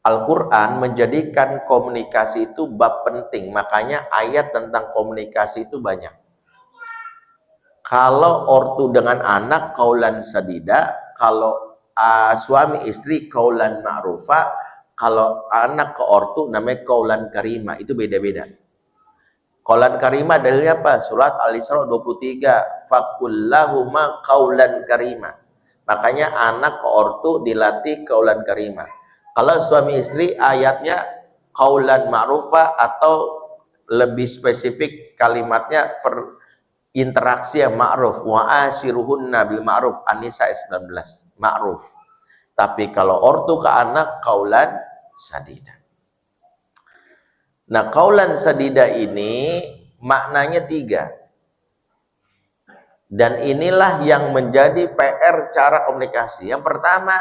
Al-Quran menjadikan komunikasi itu bab penting, makanya ayat tentang komunikasi itu banyak. Kalau ortu dengan anak qaulan sadida, kalau suami istri qaulan ma'rufa, kalau anak ke ortu namanya qaulan karima, itu beda-beda. Qaulan karima dalilnya apa? Surat Al-Isra 23, faqullahuma qaulan karima. Makanya anak ke ortu dilatih kaulan karimah. Kalau suami istri ayatnya kaulan ma'rufah, atau lebih spesifik kalimatnya interaksi yang ma'ruf. Wa ashiruhunna bil ma'ruf, An-Nisa 19, ma'ruf. Tapi kalau ortu ke anak kaulan sadida. Nah, kaulan sadida ini maknanya 3. Dan inilah yang menjadi PR cara komunikasi. Yang pertama,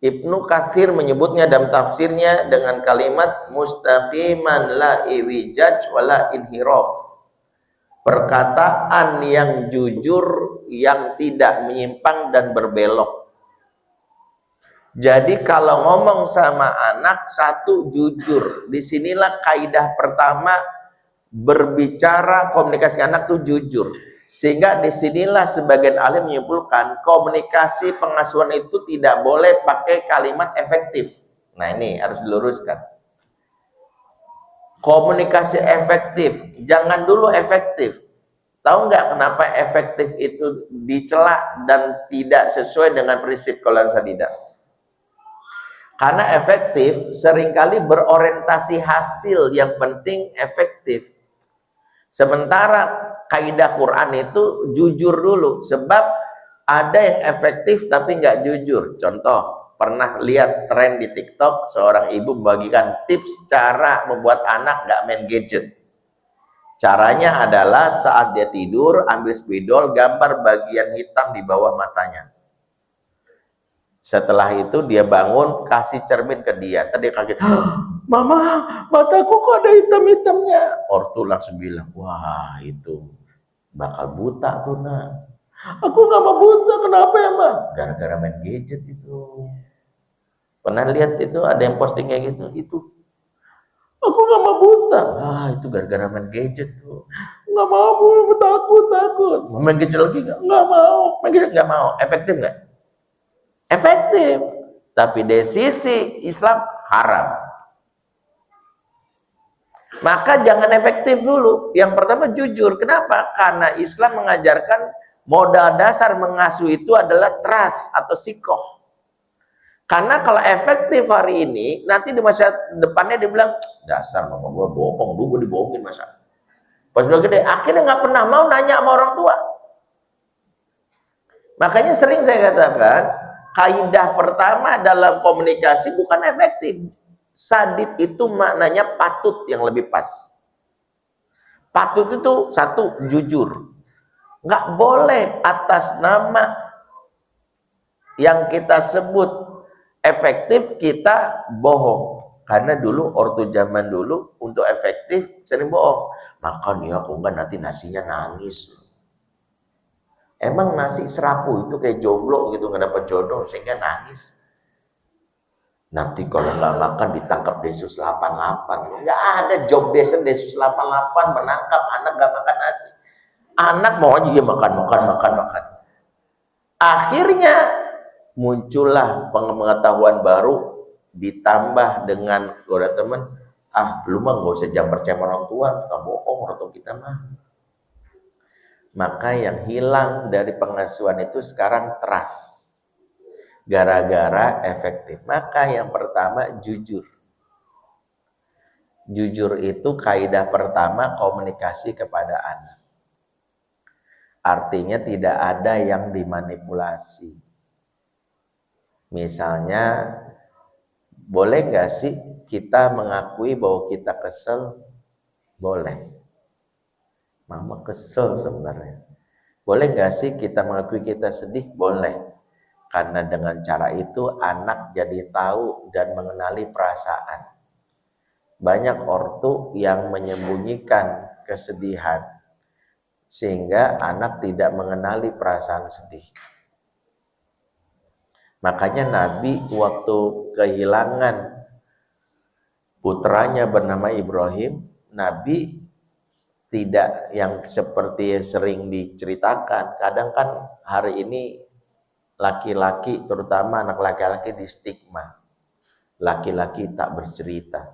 Ibnu Katsir menyebutnya dalam tafsirnya dengan kalimat mustaqiman la iwijaj wala inhiraf. Perkataan yang jujur, yang tidak menyimpang dan berbelok. Jadi kalau ngomong sama anak, satu, jujur. Disinilah kaidah pertama berbicara komunikasi anak tuh jujur. Sehingga disinilah sebagian ahli menyimpulkan komunikasi pengasuhan itu tidak boleh pakai kalimat efektif. Nah, ini harus diluruskan. Komunikasi efektif, jangan dulu efektif. Tahu nggak kenapa efektif itu dicela dan tidak sesuai dengan prinsip kaulan sadida? Karena efektif seringkali berorientasi hasil, yang penting efektif. Sementara kaidah Quran itu jujur dulu, sebab ada yang efektif tapi nggak jujur. Contoh, pernah lihat tren di TikTok, seorang ibu membagikan tips cara membuat anak nggak main gadget. Caranya adalah saat dia tidur, ambil spidol, gambar bagian hitam di bawah matanya. Setelah itu dia bangun, kasih cermin ke dia. Tadi kaget, "Mama, mataku kok ada hitam-hitamnya?" Ortu langsung bilang, "Wah, itu bakal buta tuh, nak." "Aku nggak mau buta." "Kenapa ya, Ma?" "Gara-gara main gadget itu." Pernah lihat itu ada yang posting kayak gitu? Itu. "Aku nggak mau buta." "Ah, itu gara-gara main gadget tuh." "Nggak mau, Bu, takut." "Main gadget lagi nggak?" "Nggak mau." "Main gadget nggak mau." Efektif nggak? Efektif. Tapi dari sisi Islam haram. Maka jangan efektif dulu. Yang pertama jujur. Kenapa? Karena Islam mengajarkan modal dasar mengasuh itu adalah trust atau sikoh. Karena kalau efektif hari ini, nanti di masa depannya dia bilang, "Dasar mama gua bohong, dulu gua dibohongin masa." Pas udah gede, akhirnya nggak pernah mau nanya sama orang tua. Makanya sering saya katakan, kaidah pertama dalam komunikasi bukan efektif. Sadid itu maknanya patut yang lebih pas. Patut itu satu, jujur. Nggak boleh atas nama yang kita sebut efektif kita bohong. Karena dulu ortu zaman dulu untuk efektif sering bohong. "Makan ya, kok enggak nanti nasinya nangis." Emang nasi serapu itu kayak jomblo gitu, nggak dapat jodoh sehingga nangis? Nanti kalau nggak makan ditangkap Densus 88. Nggak ada job desk Densus 88 menangkap anak nggak makan nasi. Anak mau aja dia makan. Akhirnya muncullah pengetahuan baru ditambah dengan goda teman. Lu mah nggak usah jangan percaya orang tua, suka bohong orang tua kita mah. Maka yang hilang dari pengasuhan itu sekarang trust. Gara-gara efektif. Maka yang pertama jujur. Jujur itu kaidah pertama komunikasi kepada anak. Artinya tidak ada yang dimanipulasi. Misalnya, boleh nggak sih kita mengakui bahwa kita kesel? Boleh. Mama kesel sebenarnya. Boleh nggak sih kita mengakui kita sedih? Boleh. Karena dengan cara itu anak jadi tahu dan mengenali perasaan. Banyak ortu yang menyembunyikan kesedihan sehingga anak tidak mengenali perasaan sedih. Makanya Nabi waktu kehilangan putranya bernama Ibrahim, Nabi tidak yang seperti yang sering diceritakan. Kadang kan hari ini laki-laki, terutama anak laki-laki, di stigma. Laki-laki tak bercerita.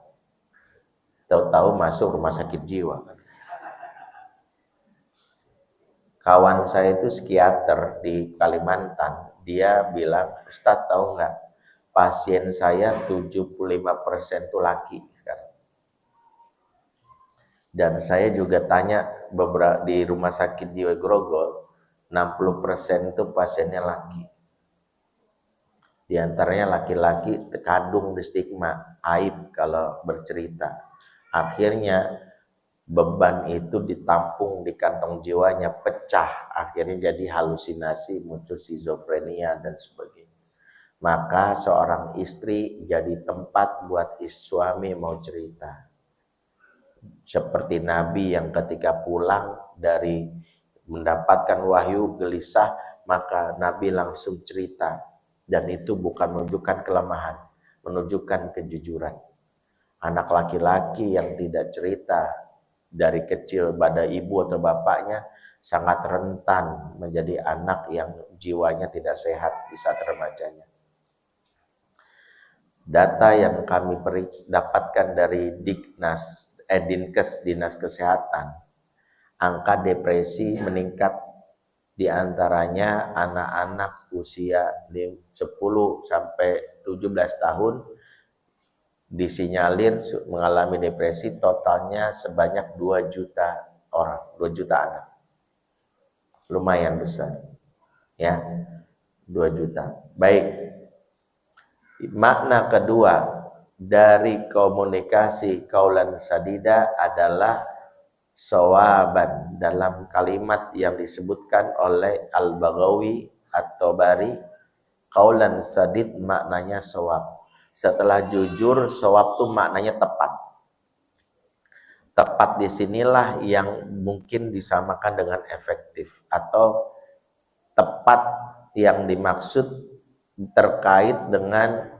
Tahu-tahu masuk rumah sakit jiwa. Kawan saya itu psikiater di Kalimantan. Dia bilang, Ustadz tahu nggak, pasien saya 75% itu laki sekarang. Dan saya juga tanya beberapa di rumah sakit di Grogol, 60% itu pasiennya laki. Di antaranya laki-laki terkandung di stigma, aib kalau bercerita. Akhirnya beban itu ditampung di kantong jiwanya, pecah. Akhirnya jadi halusinasi, muncul skizofrenia dan sebagainya. Maka seorang istri jadi tempat buat suami mau cerita. Seperti Nabi yang ketika pulang dari mendapatkan wahyu gelisah, maka Nabi langsung cerita. Dan itu bukan menunjukkan kelemahan, menunjukkan kejujuran. Anak laki-laki yang tidak cerita dari kecil pada ibu atau bapaknya sangat rentan menjadi anak yang jiwanya tidak sehat di saat remajanya. Data yang kami dapatkan dari Dinkes, Dinas Kesehatan, angka depresi meningkat di antaranya anak-anak usia 10 sampai 17 tahun disinyalir mengalami depresi, totalnya sebanyak 2 juta orang, 2 juta anak. Lumayan besar. Ya. 2 juta. Baik. Makna kedua dari komunikasi kaulan sadida adalah sawaban. Dalam kalimat yang disebutkan oleh Al-Baghawi At-Tabari, kaulan sadid maknanya sawab. Setelah jujur, sawab itu maknanya tepat. Tepat disinilah yang mungkin disamakan dengan efektif, atau tepat yang dimaksud terkait dengan,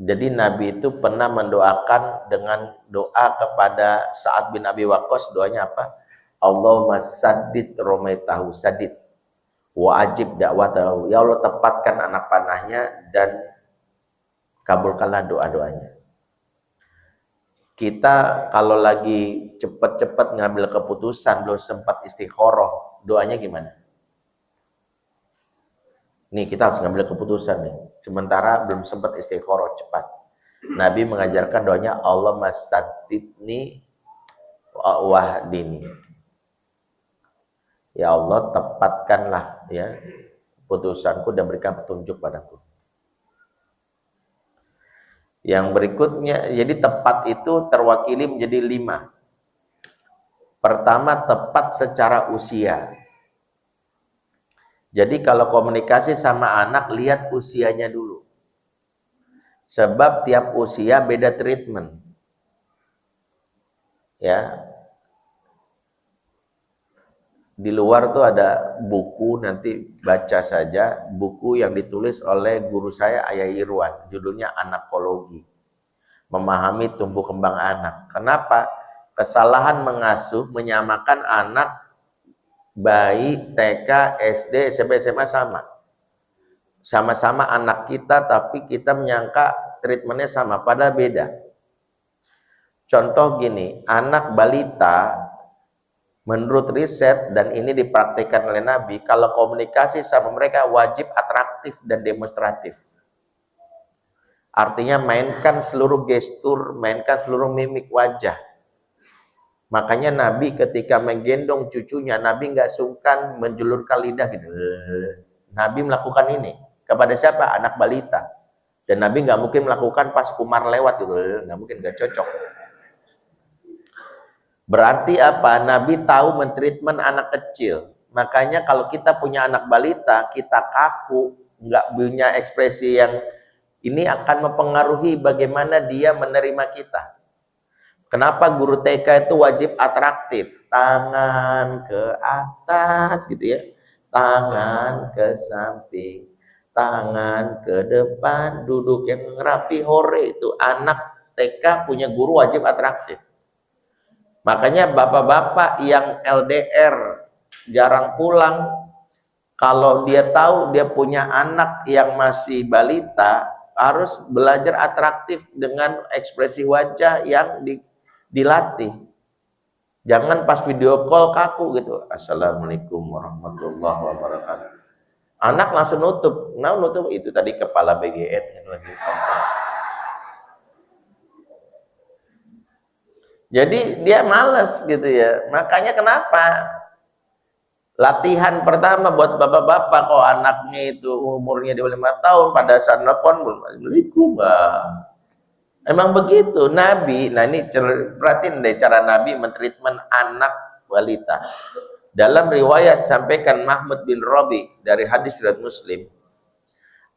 jadi Nabi itu pernah mendoakan dengan doa kepada Sa'ad bin Abi Waqqas. Doanya apa? Allahumma saddid romaitahu, sadid wa ajib da'watahu. Ya Allah, tepatkan anak panahnya dan kabulkanlah doa-doanya. Kita kalau lagi cepat-cepat ngambil keputusan, belum sempat istikharah, doanya gimana? Nih kita harus ngambil keputusan nih. Sementara belum sempat istikharah cepat. Nabi mengajarkan doanya Allah masaddidni wahdini. Ya Allah, tepatkanlah ya putusanku dan berikan petunjuk padaku. Yang berikutnya, jadi tepat itu terwakili menjadi 5. Pertama, tepat secara usia. Jadi kalau komunikasi sama anak, lihat usianya dulu. Sebab tiap usia beda treatment. Ya. Di luar tuh ada buku, nanti baca saja. Buku yang ditulis oleh guru saya, Ayah Irwan. Judulnya Anakologi. Memahami tumbuh kembang anak. Kenapa? Kesalahan mengasuh, menyamakan anak bayi, TK, SD, SMP, SMA sama. Sama-sama anak kita, tapi kita menyangka treatmentnya sama, padahal beda. Contoh gini, anak balita, menurut riset, dan ini dipraktikkan oleh Nabi, kalau komunikasi sama mereka wajib atraktif dan demonstratif. Artinya mainkan seluruh gestur, mainkan seluruh mimik wajah. Makanya Nabi ketika menggendong cucunya, Nabi nggak sungkan menjulurkan lidah gitu. Nabi melakukan ini kepada siapa? Anak balita. Dan Nabi nggak mungkin melakukan pas Umar lewat gitu. Nggak mungkin, nggak cocok. Berarti apa? Nabi tahu mentreatment anak kecil. Makanya kalau kita punya anak balita, kita kaku, nggak punya ekspresi yang ini akan mempengaruhi bagaimana dia menerima kita. Kenapa guru TK itu wajib atraktif? Tangan ke atas gitu ya. Tangan ke samping. Tangan ke depan. Duduk yang rapi hore itu. Anak TK punya guru wajib atraktif. Makanya bapak-bapak yang LDR jarang pulang. Kalau dia tahu dia punya anak yang masih balita, harus belajar atraktif dengan ekspresi wajah yang dilatih. Jangan pas video call kaku gitu. Assalamualaikum warahmatullahi wabarakatuh. Anak langsung nutup. Nah, nutup itu tadi kepala BGN yang lagi conference. Jadi dia males gitu ya. Makanya kenapa? Latihan pertama buat bapak-bapak kok anaknya itu umurnya di 5 tahun pada saat nelfon belum Assalamualaikum, emang begitu Nabi. Nah ini perhatiin deh cara Nabi mentreatment anak balita. Dalam riwayat sampaikan Mahmud bin Rabi dari hadis riwayat Muslim,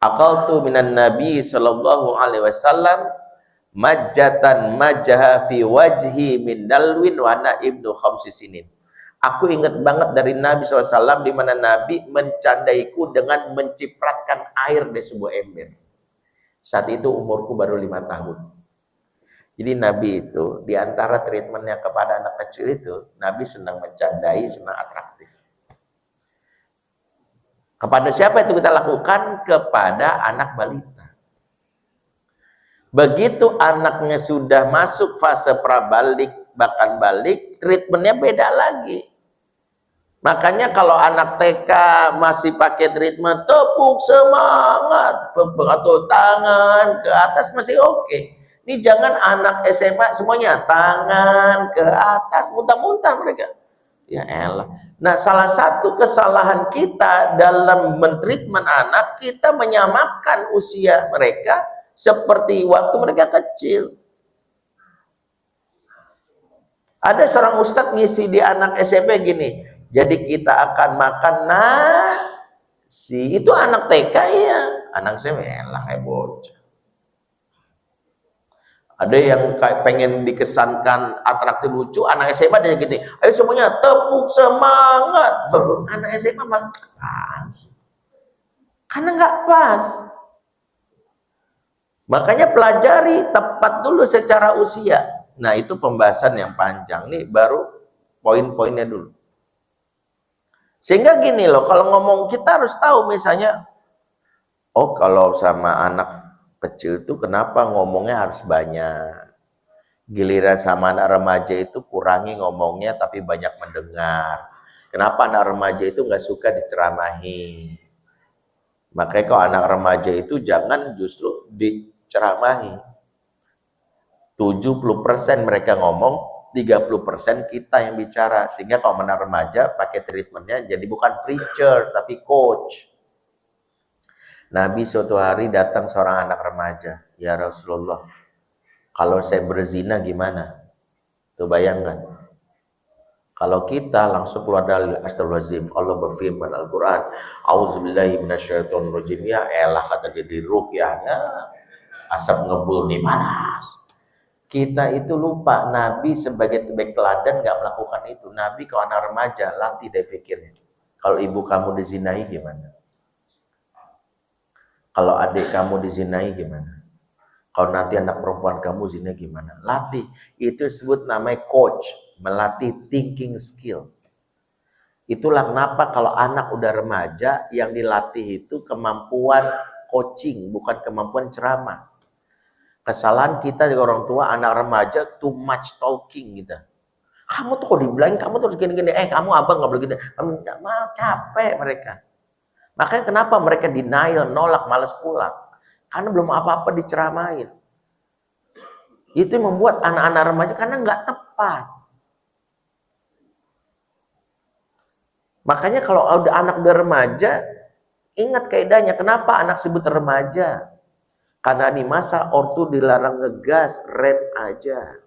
aqaltu minan Nabi sallallahu alaihi wasallam majjatan majjaha fi wajhi min dalwin wa ana ibnu khamsi sinin. Aku ingat banget dari Nabi SAW di mana Nabi mencandaiku dengan mencipratkan air di sebuah ember. Saat itu umurku baru 5 tahun. Jadi Nabi itu di antara treatmentnya kepada anak kecil itu, Nabi senang mencandai, senang atraktif. Kepada siapa itu kita lakukan? Kepada anak balita. Begitu anaknya sudah masuk fase prabalik, bahkan balik, treatmentnya beda lagi. Makanya kalau anak TK masih pakai treatment tepuk semangat atau tangan ke atas masih oke. Ini jangan anak SMA semuanya tangan ke atas, muntah-muntah mereka. Ya elah. Nah, salah satu kesalahan kita dalam mentreatment anak, kita menyamakan usia mereka seperti waktu mereka kecil. Ada seorang ustadz ngisi di anak SMP gini, jadi kita akan makan nasi. Itu anak TK ya, anak SMP elah kayak bocah. Ada yang kayak pengen dikesankan atraktif lucu, anak SMA dia gini, ayo semuanya tepuk semangat. Anak SMA malah karena nggak pas. Makanya pelajari tepat dulu secara usia. Nah itu pembahasan yang panjang nih, baru poin-poinnya dulu. Sehingga gini loh, kalau ngomong kita harus tahu misalnya, oh kalau sama anak kecil itu kenapa ngomongnya harus banyak. Giliran sama anak remaja itu kurangi ngomongnya tapi banyak mendengar. Kenapa anak remaja itu nggak suka diceramahi. Makanya kalau anak remaja itu jangan justru diceramahi. 70% mereka ngomong, 30% kita yang bicara. Sehingga kalau anak remaja pakai treatmentnya jadi bukan preacher tapi coach. Nabi suatu hari datang seorang anak remaja, ya Rasulullah, kalau saya berzina gimana? Tuh bayangkan. Kalau kita langsung keluar dari astagfirullahaladzim, Allah berfirman Al-Quran, auzubillahi minasyaitonirrajim, ya elah kata dia di ruqyahnya, asap ngebul nih panas. Kita itu lupa Nabi sebagai teladan nggak melakukan itu. Nabi kalau anak remaja latih deh pikirnya. Kalau ibu kamu dizinahi gimana? Kalau adik kamu dizinahi gimana? Kalau nanti anak perempuan kamu zina gimana? Latih. Itu disebut namanya coach, melatih thinking skill. Itulah kenapa kalau anak udah remaja yang dilatih itu kemampuan coaching, bukan kemampuan ceramah. Kesalahan kita juga orang tua, anak remaja too much talking gitu. Kamu tuh kok dibilangin kamu terus gini-gini, kamu abang nggak boleh gini, kamu nggak mau, capek mereka. Makanya kenapa mereka denial, nolak, malas pulang? Karena belum apa-apa diceramain. Itu yang membuat anak-anak remaja karena nggak tepat. Makanya kalau ada anak udah remaja, ingat kaidahnya. Kenapa anak sebut remaja? Karena di masa ortu dilarang ngegas, rem aja.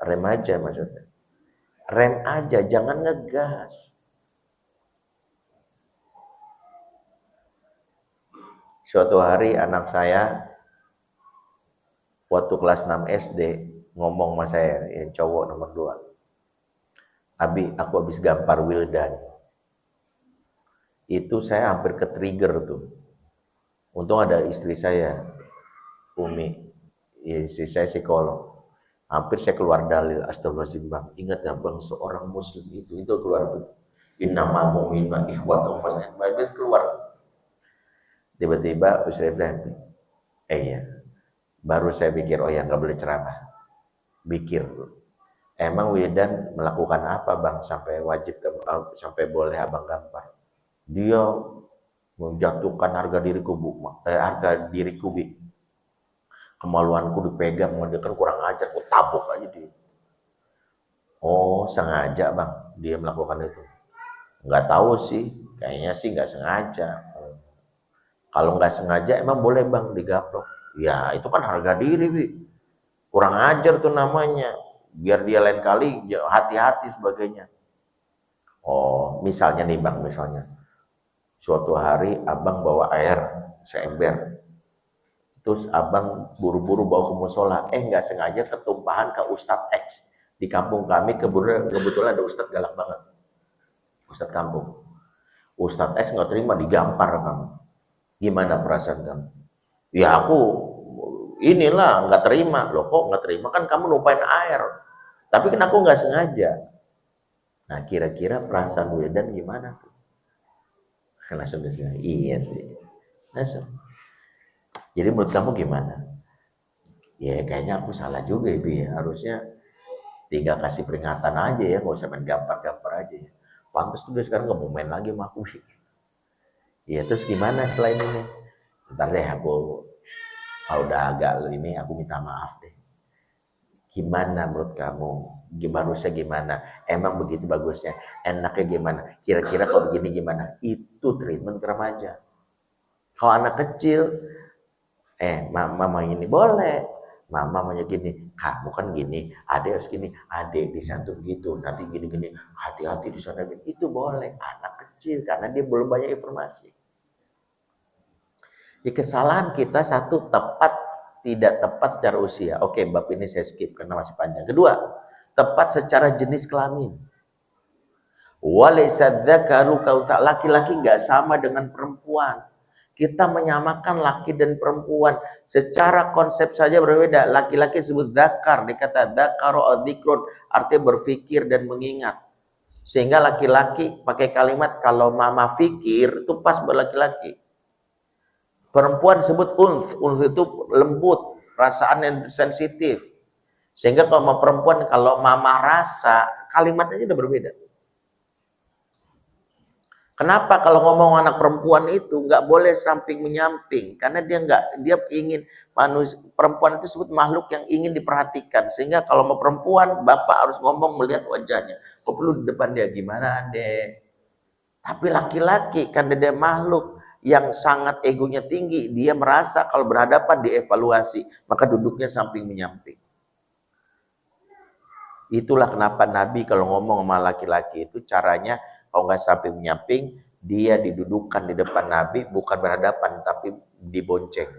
Remaja maksudnya. Rem aja, jangan ngegas. Suatu hari anak saya waktu kelas 6 SD ngomong sama saya, yang cowok nomor 2. Abi, aku habis gampar Wildan. Itu saya hampir ke trigger tuh. Untung ada istri saya, Umi, ya, istri saya psikolog. Hampir saya keluar dalil, astagfirullahaladzim bang. Ingat ya bang, seorang muslim itu keluar. Innamal mu'minuna ikhwatun fasilitas keluar. Tiba-tiba Ustaz Ibrahim, iya. Baru saya pikir, oh ya nggak boleh ceramah. Pikir. Emang Wildan melakukan apa bang sampai wajib sampai boleh abang gampar? Dia menjatuhkan harga diriku bu, harga diriku bi. Kemaluanku dipegang, dia kan kurang ajar, aku tabuk aja dia. Oh sengaja bang dia melakukan itu? Nggak tahu sih, kayaknya sih nggak sengaja. Kalau nggak sengaja emang boleh bang digaplok? Ya itu kan harga diri bi. Kurang ajar tuh namanya. Biar dia lain kali hati-hati sebagainya. Oh misalnya nih bang, misalnya suatu hari abang bawa air seember, terus abang buru-buru bawa ke musola, nggak sengaja ketumpahan ke Ustadz X. Di kampung kami kebetulan ada Ustadz galak banget, Ustadz kampung. Ustadz X nggak terima, digampar kamu. Gimana perasaan kamu? Ya aku inilah nggak terima. Loh kok nggak terima, kan kamu numpain air, tapi kan aku nggak sengaja. Nah kira-kira perasaan Wildan gimana tuh? Langsung dia iya sih. Langsung. Jadi menurut kamu gimana? Ya kayaknya aku salah juga Ibu ya. Harusnya tinggal kasih peringatan aja ya, nggak usah main gampar-gampar aja ya. Pantes tuh dia sekarang nggak mau main lagi sama aku. Ya terus gimana selain ini? Ntar deh aku, kalau udah agak ini aku minta maaf deh. Gimana menurut kamu? Harusnya gimana? Emang begitu bagusnya? Enaknya gimana? Kira-kira kalau begini gimana? Itu treatment ke remaja. Kalau anak kecil, mama ini boleh. Mama maunya gini, kamu kan gini, adek harus gini, adek di sana begitu, nanti gini-gini, hati-hati di sana gini. Itu boleh, anak kecil karena dia belum banyak informasi. Di kesalahan kita satu, tidak tepat secara usia. Oke, bab ini saya skip karena masih panjang. Kedua, tepat secara jenis kelamin. Walaysa dzakaru laki-laki nggak sama dengan perempuan. Kita menyamakan laki dan perempuan secara konsep saja berbeda. Laki-laki disebut dzakar, dikata dzakaru dzikrun, artinya berpikir dan mengingat. Sehingga laki-laki pakai kalimat kalau mama fikir itu pas buat laki-laki. Perempuan disebut uns itu lembut, perasaan yang sensitif. Sehingga kalau perempuan kalau mama rasa, kalimatnya udah berbeda. Kenapa kalau ngomong anak perempuan itu nggak boleh samping menyamping? Karena dia ingin perempuan itu disebut makhluk yang ingin diperhatikan. Sehingga kalau mau perempuan, bapak harus ngomong melihat wajahnya. Kok perlu di depan dia gimana, Dek? Tapi laki-laki karena dia makhluk yang sangat egonya tinggi, dia merasa kalau berhadapan dievaluasi, maka duduknya samping menyamping. Itulah kenapa Nabi kalau ngomong sama laki-laki itu caranya kalau nggak samping menyamping, dia didudukkan di depan Nabi bukan berhadapan tapi dibonceng.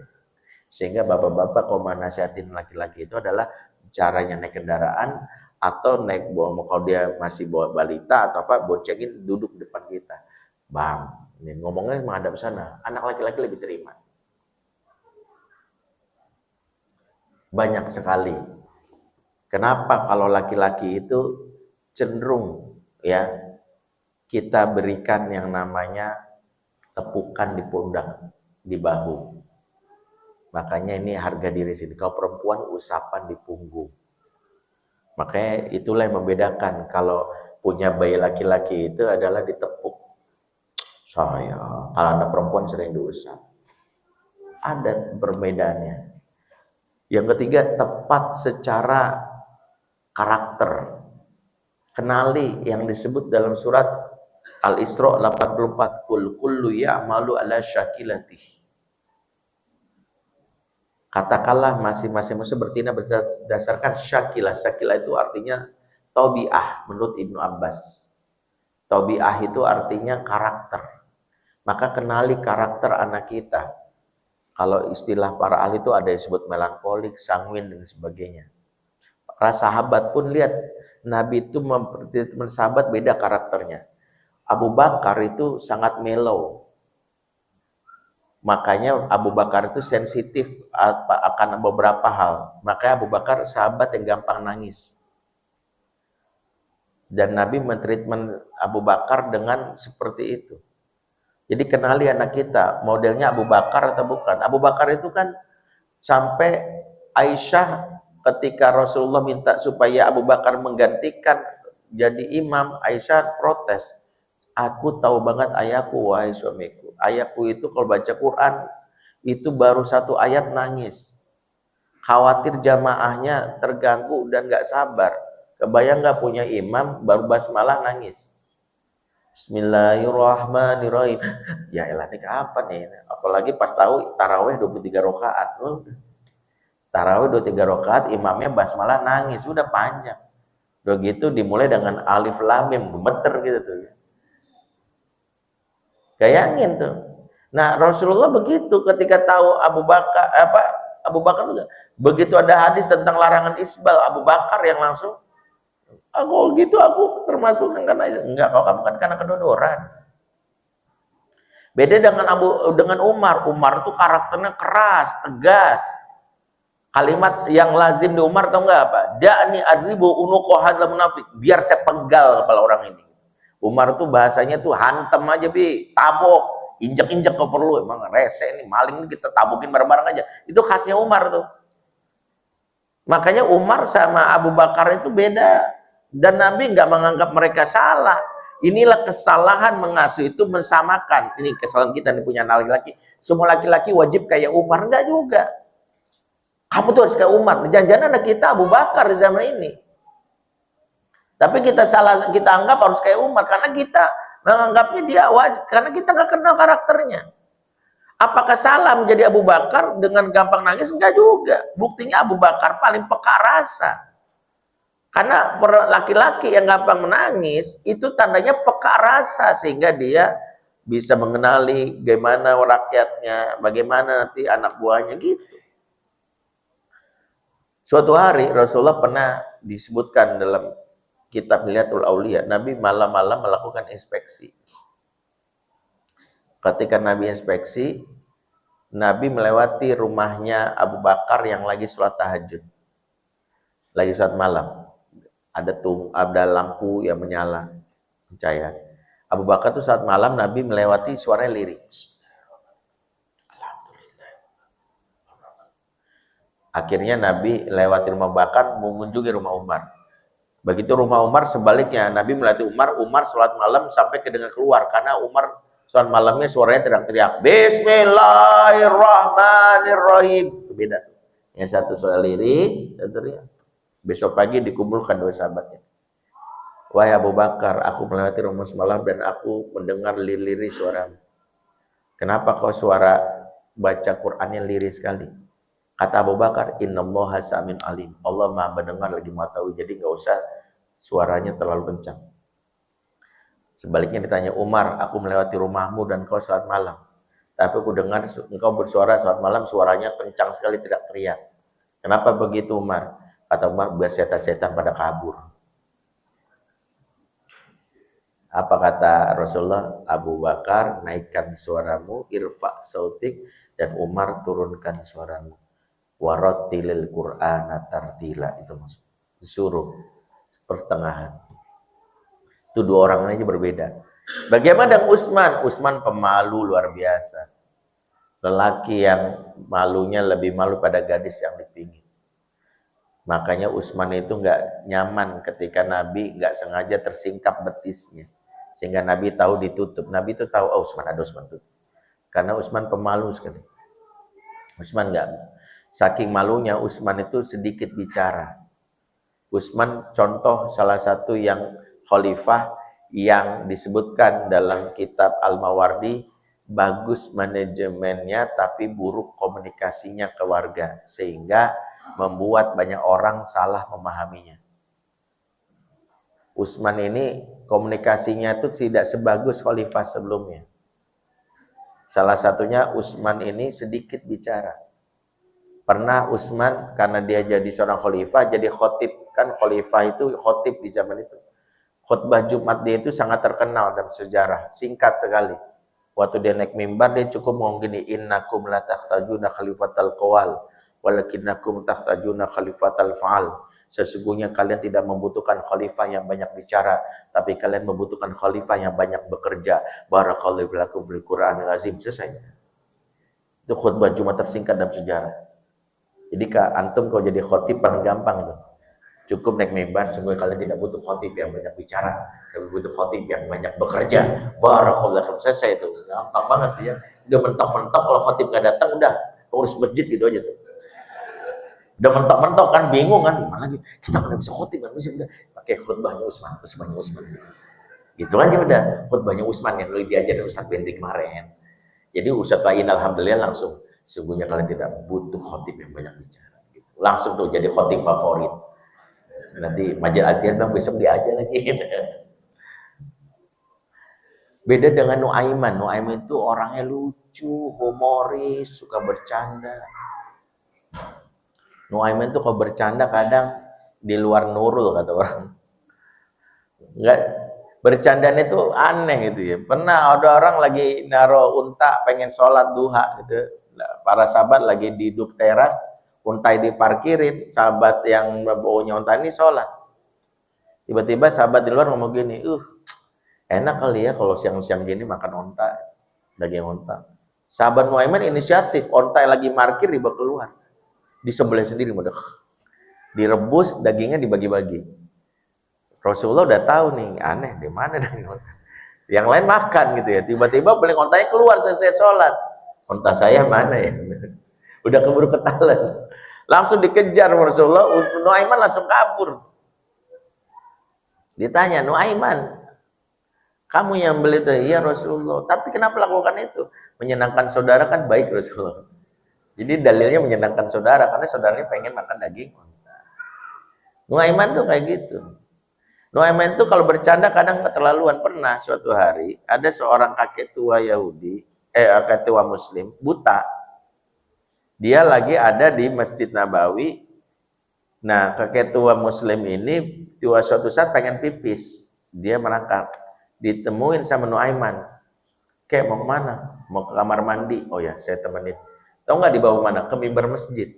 Sehingga bapak-bapak kalau nasihatin laki-laki itu adalah caranya naik kendaraan atau naik kalau dia masih bawa balita atau apa, boncengin duduk di depan kita. Bang, ini ngomongnya menghadap sana, anak laki-laki lebih terima. Banyak sekali. Kenapa kalau laki-laki itu cenderung ya kita berikan yang namanya tepukan di pundak, di bahu. Makanya ini harga diri sini. Kalau perempuan usapan di punggung. Makanya itulah yang membedakan kalau punya bayi laki-laki itu adalah ditepuk. Saya, kalau anak perempuan sering diusap. Ada perbedaannya. Yang ketiga, tepat secara karakter. Kenali yang disebut dalam surat Al-Isra 84, kul kullu ya'malu ala syakilatih. Katakanlah masing-masing manusia bertindak berdasarkan syakilah. Syakilah itu artinya tabi'ah menurut Ibnu Abbas. Tabi'ah itu artinya karakter. Maka kenali karakter anak kita. Kalau istilah para ahli itu ada yang disebut melankolik, sanguin dan sebagainya. Para sahabat pun lihat Nabi itu memperhatikan sahabat beda karakternya. Abu Bakar itu sangat mellow. Makanya Abu Bakar itu sensitif akan beberapa hal. Makanya Abu Bakar sahabat yang gampang nangis. Dan Nabi mentreatment Abu Bakar dengan seperti itu. Jadi kenali anak kita, modelnya Abu Bakar atau bukan. Abu Bakar itu kan sampai Aisyah ketika Rasulullah minta supaya Abu Bakar menggantikan jadi imam, Aisyah protes. Aku tahu banget ayahku, wahai suamiku. Ayahku itu kalau baca Quran itu baru satu ayat nangis. Khawatir jamaahnya terganggu dan gak sabar. Kebayang gak punya imam baru basmalah nangis. Bismillahirrahmanirrahim. Ya elah ini apa nih? Apalagi pas tahu taraweh 23 rakaat. Taraweh 23 rakaat imamnya basmalah nangis, udah panjang. Udah gitu dimulai dengan alif lam mim, gemeter gitu tuh. Bayangin tuh. Nah, Rasulullah begitu ketika tahu Abu Bakar juga. Begitu ada hadis tentang larangan isbal, Abu Bakar yang langsung aku gitu aku termasuk yang karena enggak, kalau kamu kan karena kedodoran. Beda dengan Umar. Umar tuh karakternya keras, tegas. Kalimat yang lazim di Umar tau nggak apa? Da'ni adribu unuqa hadzal munafik. Biar saya penggal kepala orang ini. Umar tuh bahasanya tuh hantem aja tabok, injek-injek kalau perlu. Emang rese nih, maling ini kita tabokin bareng-bareng aja. Itu khasnya Umar tuh. Makanya Umar sama Abu Bakar itu beda. Dan Nabi nggak menganggap mereka salah. Inilah kesalahan mengasuh itu mensamakan. Ini kesalahan kita nih punya anak laki-laki. Semua laki-laki wajib kayak Umar, enggak juga. Kamu tuh harus kayak Umar. Jangan-jangan anak kita Abu Bakar di zaman ini. Tapi kita anggap harus kayak Umar karena kita menganggapnya dia wajib, karena kita nggak kenal karakternya. Apakah salah menjadi Abu Bakar dengan gampang nangis? Enggak juga. Buktinya Abu Bakar paling peka rasa. Karena laki-laki yang gampang menangis itu tandanya peka rasa, sehingga dia bisa mengenali bagaimana rakyatnya, bagaimana nanti anak buahnya gitu. Suatu hari Rasulullah pernah disebutkan dalam kitab Hilyatul Auliya, Nabi malam-malam melakukan inspeksi. Ketika Nabi inspeksi, Nabi melewati rumahnya Abu Bakar yang lagi sholat tahajud, lagi sholat malam. Ada lampu yang menyala, cahaya. Abu Bakar tuh saat malam Nabi melewati, suaranya lirik. Akhirnya Nabi lewati rumah Bakar, mengunjungi rumah Umar. Begitu rumah Umar sebaliknya, Nabi melewati Umar sholat malam sampai kedengar keluar, karena Umar sholat malamnya suaranya teriak-teriak, Bismillahirrahmanirrahim. Beda. Yang satu suara lirik, dan teriak. Besok pagi dikumpulkan dua sahabatnya. Wahai Abu Bakar, aku melewati rumah semalam dan aku mendengar lirih suaramu. Kenapa kau suara baca Qur'annya lirih sekali? Kata Abu Bakar, innallaha sami'un alim. Allah Maha mendengar lagi Maha tahu, jadi nggak usah suaranya terlalu kencang. Sebaliknya ditanya Umar, aku melewati rumahmu dan kau sholat malam. Tapi aku dengar engkau bersuara sholat malam, suaranya kencang sekali, tidak teriak. Kenapa begitu Umar? Kata Umar, biar setan-setan pada kabur. Apa kata Rasulullah? Abu Bakar, naikkan suaramu, irfa sautik, dan Umar turunkan suaramu. Warattilil Qur'ana tartila, itu maksud. Disuruh pertengahan. Itu dua orang aja berbeda. Bagaimana dengan Utsman? Utsman pemalu luar biasa. Lelaki yang malunya lebih malu pada gadis yang dipingin. Makanya Utsman itu nggak nyaman ketika Nabi nggak sengaja tersingkap betisnya, sehingga Nabi tahu ditutup. Nabi itu tahu, oh Utsman ada Utsman tutup. Karena Utsman pemalu sekali. Utsman nggak, saking malunya Utsman itu sedikit bicara. Utsman contoh salah satu yang khalifah yang disebutkan dalam kitab Al-Mawardi, bagus manajemennya tapi buruk komunikasinya ke warga, sehingga membuat banyak orang salah memahaminya. Utsman ini komunikasinya itu tidak sebagus khalifah sebelumnya. Salah satunya Utsman ini sedikit bicara. Pernah Utsman karena dia jadi seorang khalifah, jadi khotib. Kan khalifah itu khotib di zaman itu. Khutbah Jumat dia itu sangat terkenal dalam sejarah, singkat sekali. Waktu dia naik mimbar, dia cukup ngomong gini, innakum la tahtajuna khalifatal qawal, walakinnakum tahtajuna khalifatal fa'al. Sesungguhnya kalian tidak membutuhkan khalifah yang banyak bicara, tapi kalian membutuhkan khalifah yang banyak bekerja. Barakallahu lakum fil Qur'anil azim. Selesai. Itu khutbah Jumat tersingkat dalam sejarah. Jadi antum kalau jadi khotib paling gampang tuh. Cukup naik mimbar, sungguh kalian tidak butuh khotib yang banyak bicara, tapi butuh khotib yang banyak bekerja. Barakallahu, selesai itu. Gampang banget ya. Udah mentok-mentok kalau khotib nggak datang, udah urus masjid gitu aja tuh. Udah mentok-mentok kan, bingung kan, gimana lagi? Kita nggak bisa khotib, nggak bisa, udah pakai khutbahnya Usman. Gitu aja udah, khutbahnya Usman yang dulu diajarin Ustaz Bendi kemarin. Jadi Ustaz lain alhamdulillah langsung, sungguhnya kalian tidak butuh khotib yang banyak bicara. Gitu. Langsung tuh jadi khotib favorit. Nanti Majid Al-Tihad dong besok dia aja lagi. Beda dengan Nuaiman. Nuaiman itu orangnya lucu, humoris, suka bercanda. Nuaiman itu kalau bercanda kadang di luar nurul kata orang. Enggak, bercandaan itu aneh gitu ya. Pernah ada orang lagi naro unta pengen sholat duha gitu. Para sahabat lagi duduk teras, unta diparkirin, sahabat yang baunya unta ini sholat. Tiba-tiba sahabat di luar ngomong gini, enak kali ya kalau siang-siang gini makan unta, daging unta. Sahabat Nuaiman inisiatif, unta yang lagi parkir dibawa keluar, disembelih sendiri, mudah. Direbus, dagingnya dibagi-bagi. Rasulullah udah tahu nih, aneh di mana daging unta. Yang lain makan gitu ya, tiba-tiba beling untanya keluar selesai sholat. Unta saya mana ya? Udah keburu ketahuan. Langsung dikejar Rasulullah, Nuaiman langsung kabur. Ditanya, Nuaiman, kamu yang beli itu? Iya Rasulullah. Tapi kenapa lakukan itu? Menyenangkan saudara kan baik Rasulullah. Jadi dalilnya menyenangkan saudara, karena saudaranya pengen makan daging unta. Nuaiman tuh kayak gitu. Nuaiman tuh kalau bercanda kadang keterlaluan. Pernah suatu hari, ada seorang kakek tua Yahudi, kakek tua Muslim, buta. Dia lagi ada di Masjid Nabawi. Nah, kakek tua Muslim ini suatu saat pengen pipis. Dia merangkak. Ditemuin sama Nuaiman. Kayak mau kemana? Mau ke kamar mandi. Oh ya, saya temenin. Tahu nggak dibawa mana? Ke mimbar masjid.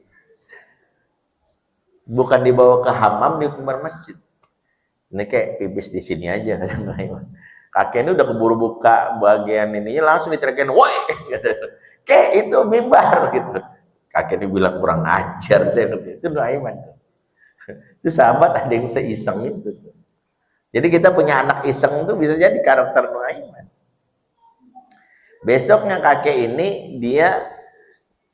Bukan dibawa ke hammam, di mimbar masjid. Ini kayak pipis di sini aja. Kakek ini udah keburu buka bagian ininya, langsung diteriakin, woi! Kayak itu mimbar gitu. Kakek ini bilang kurang ajar. Saya itu Nuaiman. Itu sahabat ada yang seiseng itu. Jadi kita punya anak iseng itu bisa jadi karakter Nuaiman. Besoknya kakek ini dia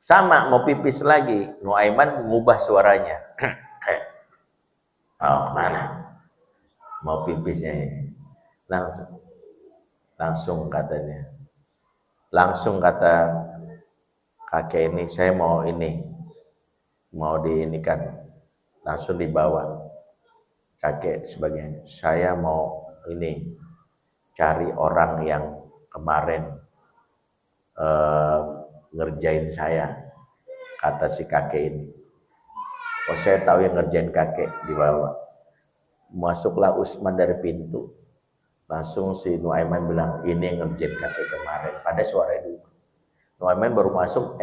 sama mau pipis lagi. Nuaiman mengubah suaranya. Oh mana? Mau pipisnya langsung katanya. Langsung kata kakek ini, saya mau diinikan. Langsung dibawa. Kakek sebagian, saya mau cari orang yang kemarin ngerjain saya, kata si kakek ini. Oh saya tahu yang ngerjain kakek, dibawa. Masuklah Usman dari pintu. Langsung si Nuaiman bilang, ini yang ngerjain kakek kemarin. Pada suaranya dulu. Nuaiman baru masuk,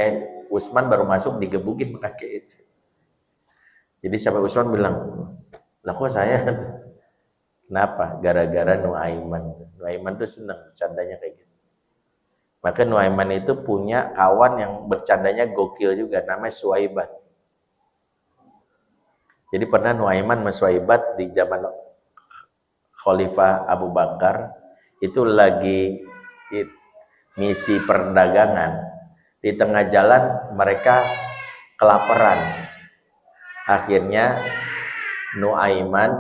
Usman baru masuk digebukin kakek itu. Jadi sampai Usman bilang, lah kok saya? Kenapa? Gara-gara Nuaiman. Nuaiman tuh seneng bercandanya kayak gitu. Maka Nuaiman itu punya kawan yang bercandanya gokil juga, namanya Suwaibat. Jadi pernah Nuaiman sama Suwaibat di zaman Khalifah Abu Bakar itu lagi misi perdagangan. Di tengah jalan mereka kelaparan. Akhirnya Nuaiman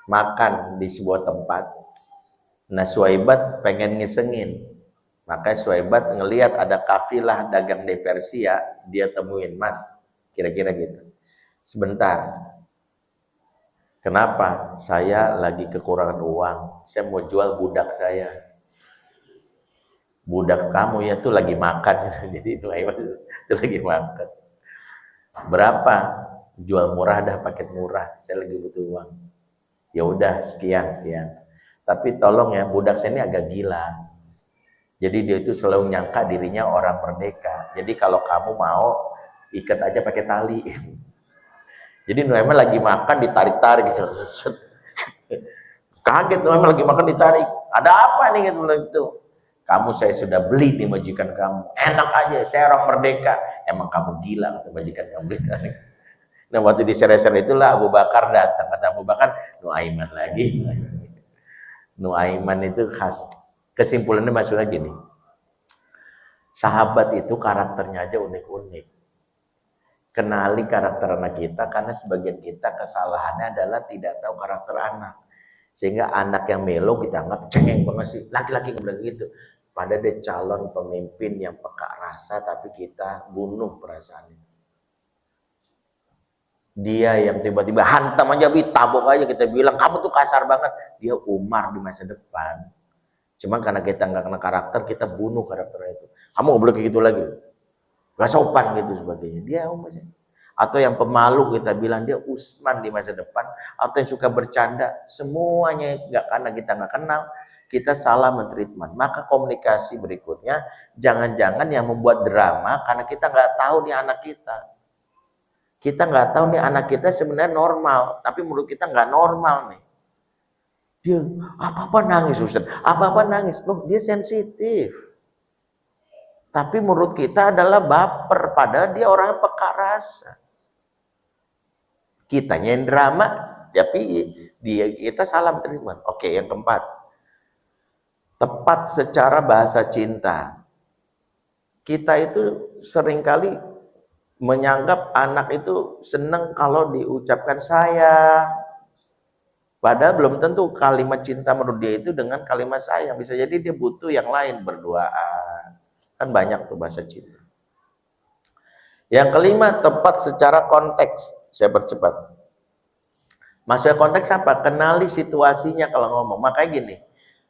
makan di sebuah tempat. Nah Suwaibat pengen ngisengin. Maka Suwaibat ngelihat ada kafilah dagang di Persia, dia temuin, Mas, kira-kira gitu. Sebentar. Kenapa? Saya lagi kekurangan uang. Saya mau jual budak saya. Budak kamu ya tuh lagi makan. Jadi Nuaiman itu lagi makan. Berapa? Jual murah dah, paket murah. Saya lagi butuh uang. Ya udah sekian. Tapi tolong ya, budak saya ini agak gila. Jadi dia itu selalu nyangka dirinya orang merdeka. Jadi kalau kamu mau, ikat aja pakai tali. Jadi Nuaiman lagi makan ditarik-tarik gitu. Kaget Nuaiman lagi makan ditarik. Ada apa nih gitu. Kamu saya sudah beli di majikan kamu. Enak aja, saya orang merdeka. Emang kamu gila kata majikan kamu beli tarik. Nah waktu di Sereser itulah Abu Bakar datang. Kata Abu Bakar, Nuaiman lagi. Nuaiman itu khas. Kesimpulannya maksudnya gini. Sahabat itu karakternya aja unik-unik. Kenali karakter anak kita, karena sebagian kita kesalahannya adalah tidak tahu karakter anak. Sehingga anak yang melo kita anggap cengeng banget sih. Laki-laki nggak gitu. Padahal dia calon pemimpin yang peka rasa, tapi kita bunuh perasaan itu. Dia yang tiba-tiba hantam aja, tabok aja, kita bilang kamu tuh kasar banget. Dia Umar di masa depan. Cuma karena kita nggak kena karakter, kita bunuh karakternya itu. Kamu nggak boleh kayak gitu lagi, nggak sopan gitu sebagainya. Dia Umar. Atau yang pemalu kita bilang dia Usman di masa depan. Atau yang suka bercanda, semuanya nggak, karena kita nggak kenal, kita salah mentreatment. Maka komunikasi berikutnya, jangan-jangan yang membuat drama karena kita nggak tahu nih anak kita. Kita nggak tahu nih anak kita sebenarnya normal, tapi menurut kita nggak normal nih. Dia apa-apa nangis, Ustaz. Apa-apa nangis. Loh, dia sensitif. Tapi menurut kita adalah baper, padahal dia orangnya peka rasa. Kitanya yang drama, tapi dia kita salah terima. Oke, yang keempat. Tepat secara bahasa cinta. Kita itu seringkali menganggap anak itu senang kalau diucapkan sayang. Padahal belum tentu kalimat cinta menurut dia itu dengan kalimat sayang. Bisa jadi dia butuh yang lain, berduaan. Kan banyak tuh bahasa cinta. Yang kelima, tepat secara konteks. Saya percepat. Maksudnya konteks apa? Kenali situasinya kalau ngomong. Makanya gini,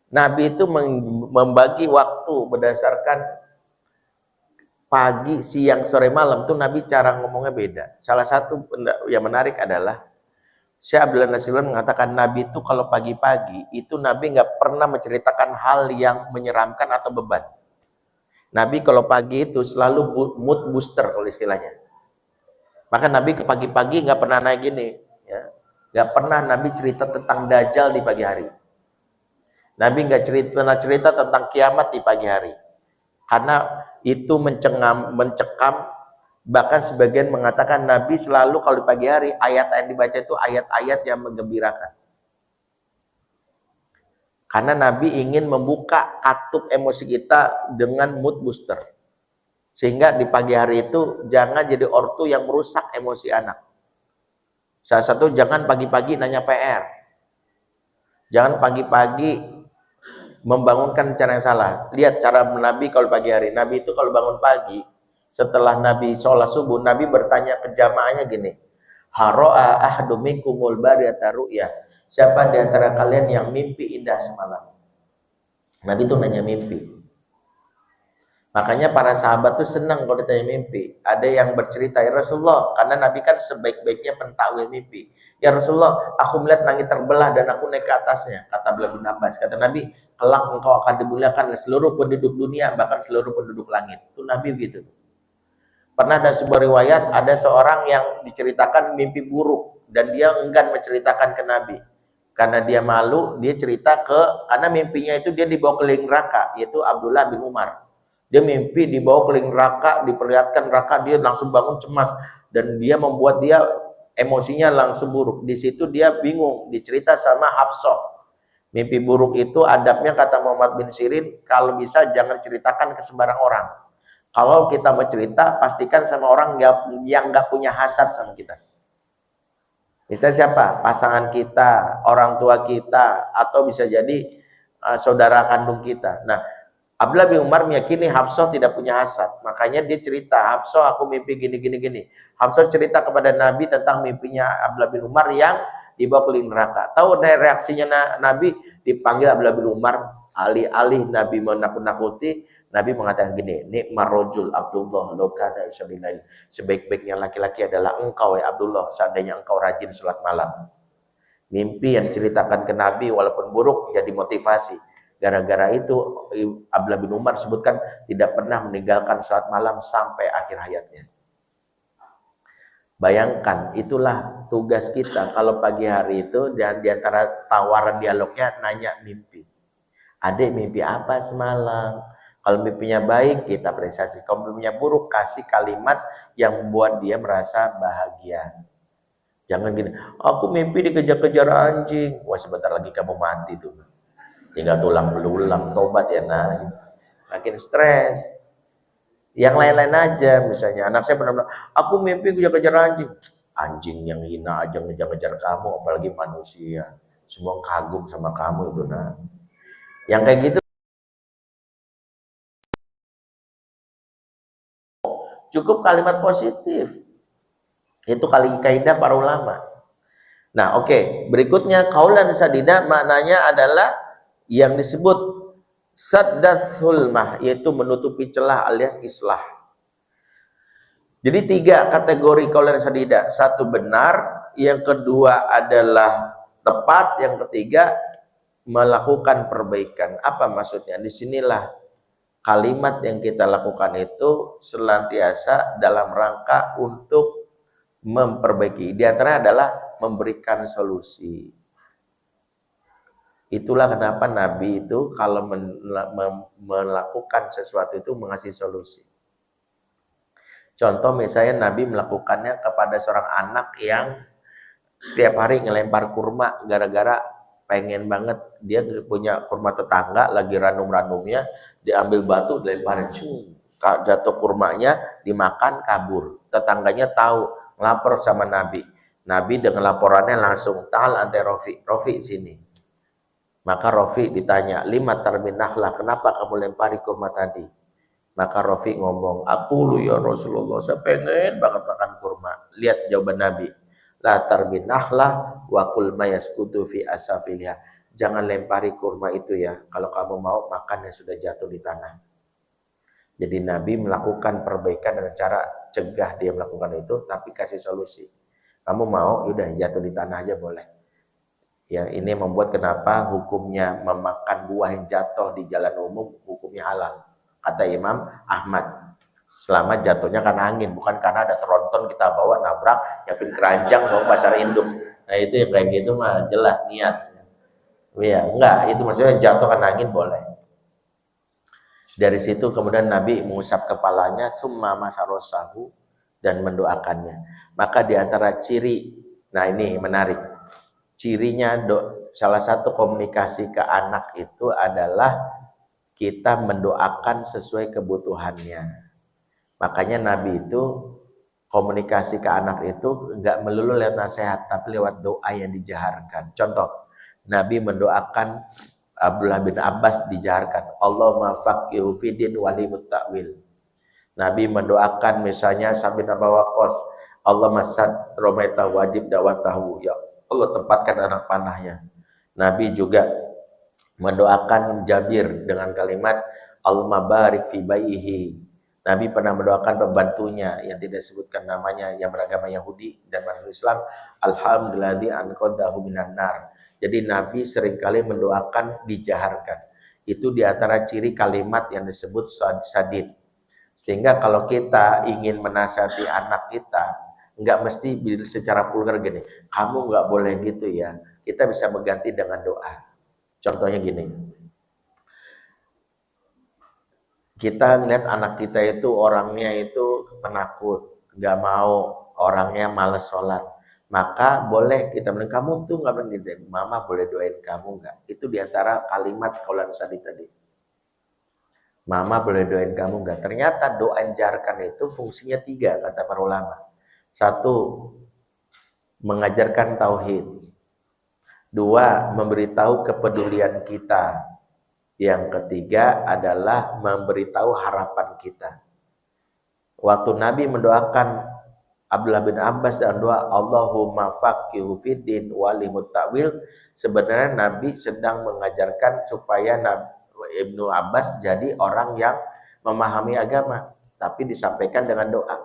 Nabi itu membagi waktu berdasarkan pagi, siang, sore, malam. Tuh Nabi cara ngomongnya beda. Salah satu yang menarik adalah Syekh Abdullah Nasir mengatakan Nabi itu kalau pagi-pagi itu Nabi nggak pernah menceritakan hal yang menyeramkan atau beban. Nabi kalau pagi itu selalu mood booster kalau istilahnya. Maka Nabi ke pagi-pagi nggak pernah naik gini, ya. Nggak pernah Nabi cerita tentang Dajjal di pagi hari. Nabi nggak pernah cerita tentang kiamat di pagi hari, karena itu mencekam. Bahkan sebagian mengatakan Nabi selalu kalau di pagi hari ayat yang dibaca itu ayat-ayat yang menggembirakan. Karena Nabi ingin membuka katup emosi kita dengan mood booster. Sehingga di pagi hari itu jangan jadi ortu yang merusak emosi anak. Salah satu, jangan pagi-pagi nanya PR. Jangan pagi-pagi membangunkan cara yang salah. Lihat cara Nabi kalau pagi hari. Nabi itu kalau bangun pagi, setelah Nabi sholat subuh, Nabi bertanya ke jamaahnya gini, Haro'a ahadu minkumul bariyata ru'ya. Siapa di antara kalian yang mimpi indah semalam? Nabi itu nanya mimpi. Makanya para sahabat tuh senang kalau ditanya mimpi. Ada yang bercerita, ya Rasulullah, karena Nabi kan sebaik-baiknya pentakwil mimpi. Ya Rasulullah, aku melihat langit terbelah dan aku naik ke atasnya. Kata Abdullah bin Abbas, kata Nabi, kelak engkau akan dimuliakan oleh seluruh penduduk dunia, bahkan seluruh penduduk langit. Itu Nabi begitu. Pernah ada sebuah riwayat, ada seorang yang diceritakan mimpi buruk dan dia enggan menceritakan ke Nabi. Karena dia malu, dia cerita karena mimpinya itu dia dibawa keliling neraka, yaitu Abdullah bin Umar. Dia mimpi dibawa keliling neraka, diperlihatkan neraka, dia langsung bangun cemas dan dia membuat dia emosinya langsung buruk. Di situ dia bingung, dicerita sama Hafsah. Mimpi buruk itu adabnya kata Muhammad bin Sirin, kalau bisa jangan ceritakan ke sembarang orang. Kalau kita mau cerita, pastikan sama orang yang nggak punya hasad sama kita. Misalnya siapa? Pasangan kita, orang tua kita, atau bisa jadi saudara kandung kita. Nah, Abdullah bin Umar meyakini Hafsah tidak punya hasad. Makanya dia cerita, Hafsah aku mimpi gini. Hafsah cerita kepada Nabi tentang mimpinya Abdullah bin Umar yang dibawa keliling neraka. Tahu dari reaksinya Nabi? Dipanggil Abdullah bin Umar, alih-alih Nabi menakut-nakuti, Nabi mengatakan gini, nikmar rajul Abdullah lokana yusallilail. Sebaik-baiknya laki-laki adalah engkau ya Abdullah, seandainya engkau rajin salat malam. Mimpi yang diceritakan ke Nabi walaupun buruk jadi motivasi. Gara-gara itu Abdullah bin Umar sebutkan tidak pernah meninggalkan salat malam sampai akhir hayatnya. Bayangkan, itulah tugas kita kalau pagi hari itu, dan diantara tawaran dialognya nanya mimpi. Adik mimpi apa semalam? Kalau mimpinya baik kita apresiasi. Kalau mimpinya buruk kasih kalimat yang membuat dia merasa bahagia. Jangan gini, aku mimpi dikejar-kejar anjing. Wah, sebentar lagi kamu mati tuh. Tinggal tulang belulang, tobat ya nah. Makin stres. Yang lain-lain aja, misalnya anak saya benar-benar, aku mimpi kejar-kejar anjing. Anjing yang hina aja ngejar-ngejar kamu, apalagi manusia. Semua kagum sama kamu itu nah. Yang kayak gitu cukup kalimat positif. Itu kaidah para ulama. Nah, oke. Berikutnya kaulan sadida maknanya adalah yang disebut saddatul mah, yaitu menutupi celah alias islah. Jadi 3 kategori kaulan sadida. 1 benar, yang kedua adalah tepat, yang ketiga melakukan perbaikan. Apa maksudnya? Disinilah kalimat yang kita lakukan itu senantiasa dalam rangka untuk memperbaiki. Di antara adalah memberikan solusi. Itulah kenapa Nabi itu kalau melakukan sesuatu itu mengasih solusi. Contoh misalnya Nabi melakukannya kepada seorang anak yang setiap hari ngelempar kurma gara-gara pengen banget, dia punya kurma tetangga lagi ranum-ranumnya, diambil batu dilemparin, jatuh kurmanya, dimakan kabur. Tetangganya tahu, lapor sama Nabi. Nabi dengan laporannya langsung, ta'al ante Rofi sini. Maka Rofi ditanya, lima tarminahlah, kenapa kamu lempari kurma tadi? Maka Rofi ngomong, aku lu ya Rasulullah, saya pengen banget makan kurma. Lihat jawaban Nabi, la tarminahlah wa kul mayaskutu fi asafilha. Jangan lempari kurma itu ya, kalau kamu mau makan yang sudah jatuh di tanah. Jadi Nabi melakukan perbaikan dengan cara cegah dia melakukan itu, tapi kasih solusi. Kamu mau, udah jatuh di tanah aja boleh. Ya, ini membuat kenapa hukumnya memakan buah yang jatuh di jalan umum hukumnya halal. Kata Imam Ahmad, selama jatuhnya karena angin, bukan karena ada tronton kita bawa nabrak, nyiapin keranjang mau pasar induk. Nah itu yang kayak gitu mah jelas niat. Ya enggak, itu maksudnya jatuh karena angin boleh. Dari situ kemudian Nabi mengusap kepalanya, summa masarosahu, dan mendoakannya. Maka di antara ciri, nah ini menarik. Cirinya salah satu komunikasi ke anak itu adalah kita mendoakan sesuai kebutuhannya. Makanya Nabi itu komunikasi ke anak itu enggak melulu lewat nasihat, tapi lewat doa yang dijaharkan. Contoh, Nabi mendoakan Abdullah bin Abbas dijaharkan, Allahumma faqihu fiddin walimut ta'wil. Nabi mendoakan misalnya Sa'd bin Abi Waqqas, Allahumma sad romaita wajib dawatahu, ya Allah tempatkan anak panahnya. Nabi juga mendoakan Jabir dengan kalimat Allahumma barik fi baihi. Nabi pernah mendoakan pembantunya yang tidak disebutkan namanya yang beragama Yahudi dan masuk Islam, alhamdulillah anqadhahu minan nar. Jadi Nabi seringkali mendoakan dijaharkan. Itu diantara ciri kalimat yang disebut sadid. Sehingga kalau kita ingin menasihati anak kita, enggak mesti secara vulgar gini, kamu enggak boleh gitu ya. Kita bisa mengganti dengan doa. Contohnya gini, kita melihat anak kita itu orangnya itu penakut, enggak mau, orangnya malas sholat. Maka boleh kita bilang, kamu tuh enggak benar, mama boleh doain kamu enggak? Itu diantara kalimat kaulan sadid tadi. Mama boleh doain kamu enggak? Ternyata doa yang diajarkan itu fungsinya 3 kata para ulama. 1, mengajarkan tauhid. 2, memberitahu kepedulian kita. Yang ketiga adalah memberitahu harapan kita. Waktu Nabi mendoakan Abdullah bin Abbas dan doa Allahumma faqihu fiddin walimut ta'wil, sebenarnya Nabi sedang mengajarkan supaya Ibnu Abbas jadi orang yang memahami agama, tapi disampaikan dengan doa.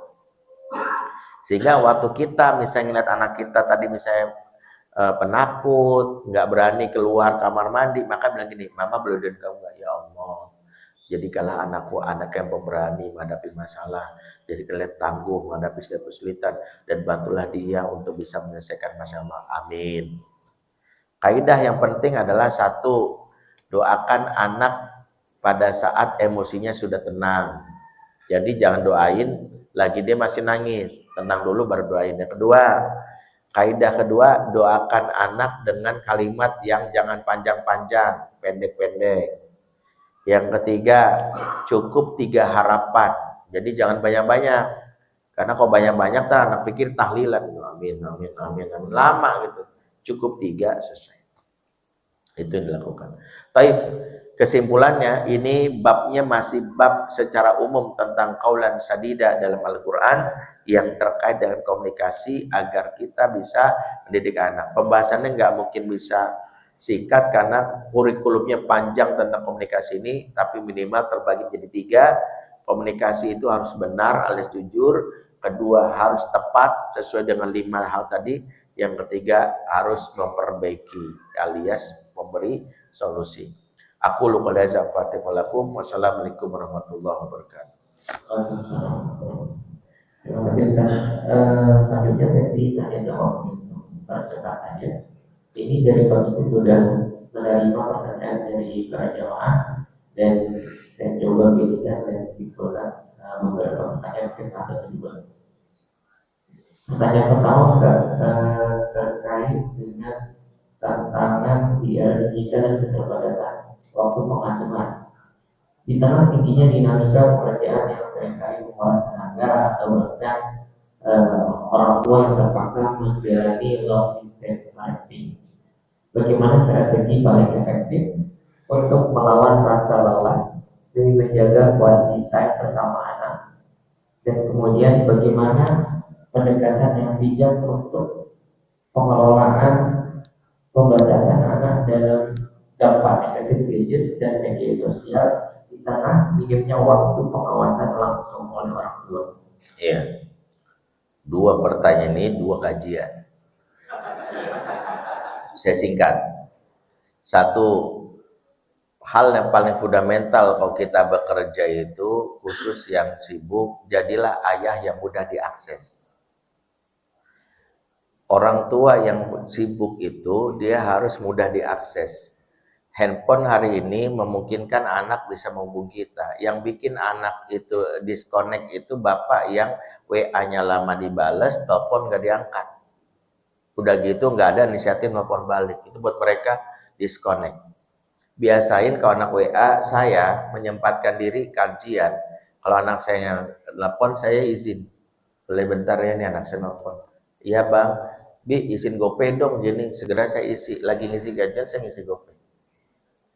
Sehingga waktu kita misalnya lihat anak kita tadi misalnya penakut, nggak berani keluar kamar mandi, maka bilang gini, mama boleh doain kamu nggak? Ya Allah, jadikanlah anakku anak yang pemberani menghadapi masalah, jadikanlah tangguh menghadapi setiap kesulitan, dan bantulah dia untuk bisa menyelesaikan masalah. Amin. Kaidah yang penting adalah 1, doakan anak pada saat emosinya sudah tenang. Jadi jangan doain lagi dia masih nangis, tenang dulu baru doain. Yang kedua, Kaidah kedua, doakan anak dengan kalimat yang jangan panjang-panjang, pendek-pendek. Yang ketiga, cukup 3 harapan. Jadi jangan banyak-banyak. Karena kalau banyak-banyak anak pikir tahlilan. Amin, amin, amin, amin. Lama gitu. Cukup 3 selesai. Itu yang dilakukan. Baik, kesimpulannya ini babnya masih bab secara umum tentang qaulan sadida dalam Al-Quran yang terkait dengan komunikasi agar kita bisa mendidik anak. Pembahasannya nggak mungkin bisa singkat karena kurikulumnya panjang tentang komunikasi ini, tapi minimal terbagi jadi 3. Komunikasi itu harus benar alias jujur, kedua harus tepat sesuai dengan 5 hal tadi, yang ketiga harus memperbaiki alias memberi solusi. Aku lupa hadza fatihalakum. Wassalamualaikum warahmatullahi wabarakatuh. Terima kasih Ustaz. Selanjutnya sesi tanya jawab percakapannya. Ini dari kami sudah menerima pertanyaan dari para jamaah dan saya coba pilihkan dan simpulkan beberapa pertanyaan ke satu kedua. Pertanyaan pertama terkait dengan tantangan dialektika dan keterbatasan waktu pengasuhan. Di tengah tingginya dinamika pekerjaan yang seringkali menguras tenaga atau bahkan orang tua yang terpaksa menjalani long distance parenting. Bagaimana strategi paling efektif untuk melawan rasa lelah demi menjaga quality time bersama anak? Dan kemudian bagaimana pendekatan yang bijak untuk pengelolaan pembatasan anak dalam dampak negatif gadget dan media sosial di tengah minimnya waktu pengawasan langsung oleh orang tua. Iya. 2 pertanyaan ini 2 kajian. Saya singkat. 1, hal yang paling fundamental kalau kita bekerja itu, khusus yang sibuk, jadilah ayah yang mudah diakses. Orang tua yang sibuk itu dia harus mudah diakses. Handphone hari ini memungkinkan anak bisa menghubungi kita. Yang bikin anak itu disconnect itu bapak yang WA-nya lama dibales, telepon nggak diangkat. Udah gitu nggak ada inisiatif telepon balik. Itu buat mereka disconnect. Biasain kalau anak WA saya menyempatkan diri kajian. Kalau anak saya telepon saya izin. Boleh bentar ya nih anak saya telepon. Iya bang, Bi izin GoPay dong. Jadi segera saya isi. Lagi ngisi kajian saya ngisi GoPay.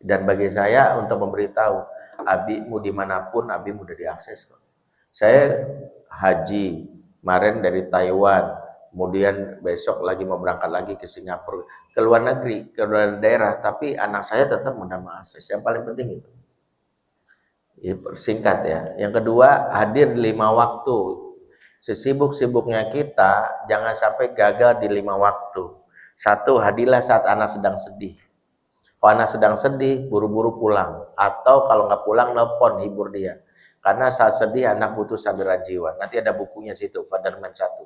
Dan bagi saya untuk memberitahu abimu dimanapun abimu udah diakses kok. Saya haji kemarin dari Taiwan, kemudian besok lagi mau berangkat lagi ke Singapura, ke luar negeri, ke luar daerah, tapi anak saya tetap mudah mengakses. Yang paling penting itu. Singkat ya. Yang kedua, hadir di 5 waktu. Sesibuk-sibuknya kita jangan sampai gagal di 5 waktu. 1, hadirlah saat anak sedang sedih. Kalau anak sedang sedih, buru-buru pulang. Atau kalau nggak pulang, nelpon, hibur dia. Karena saat sedih, anak butuh sandaran jiwa. Nanti ada bukunya situ, Fatherman 1.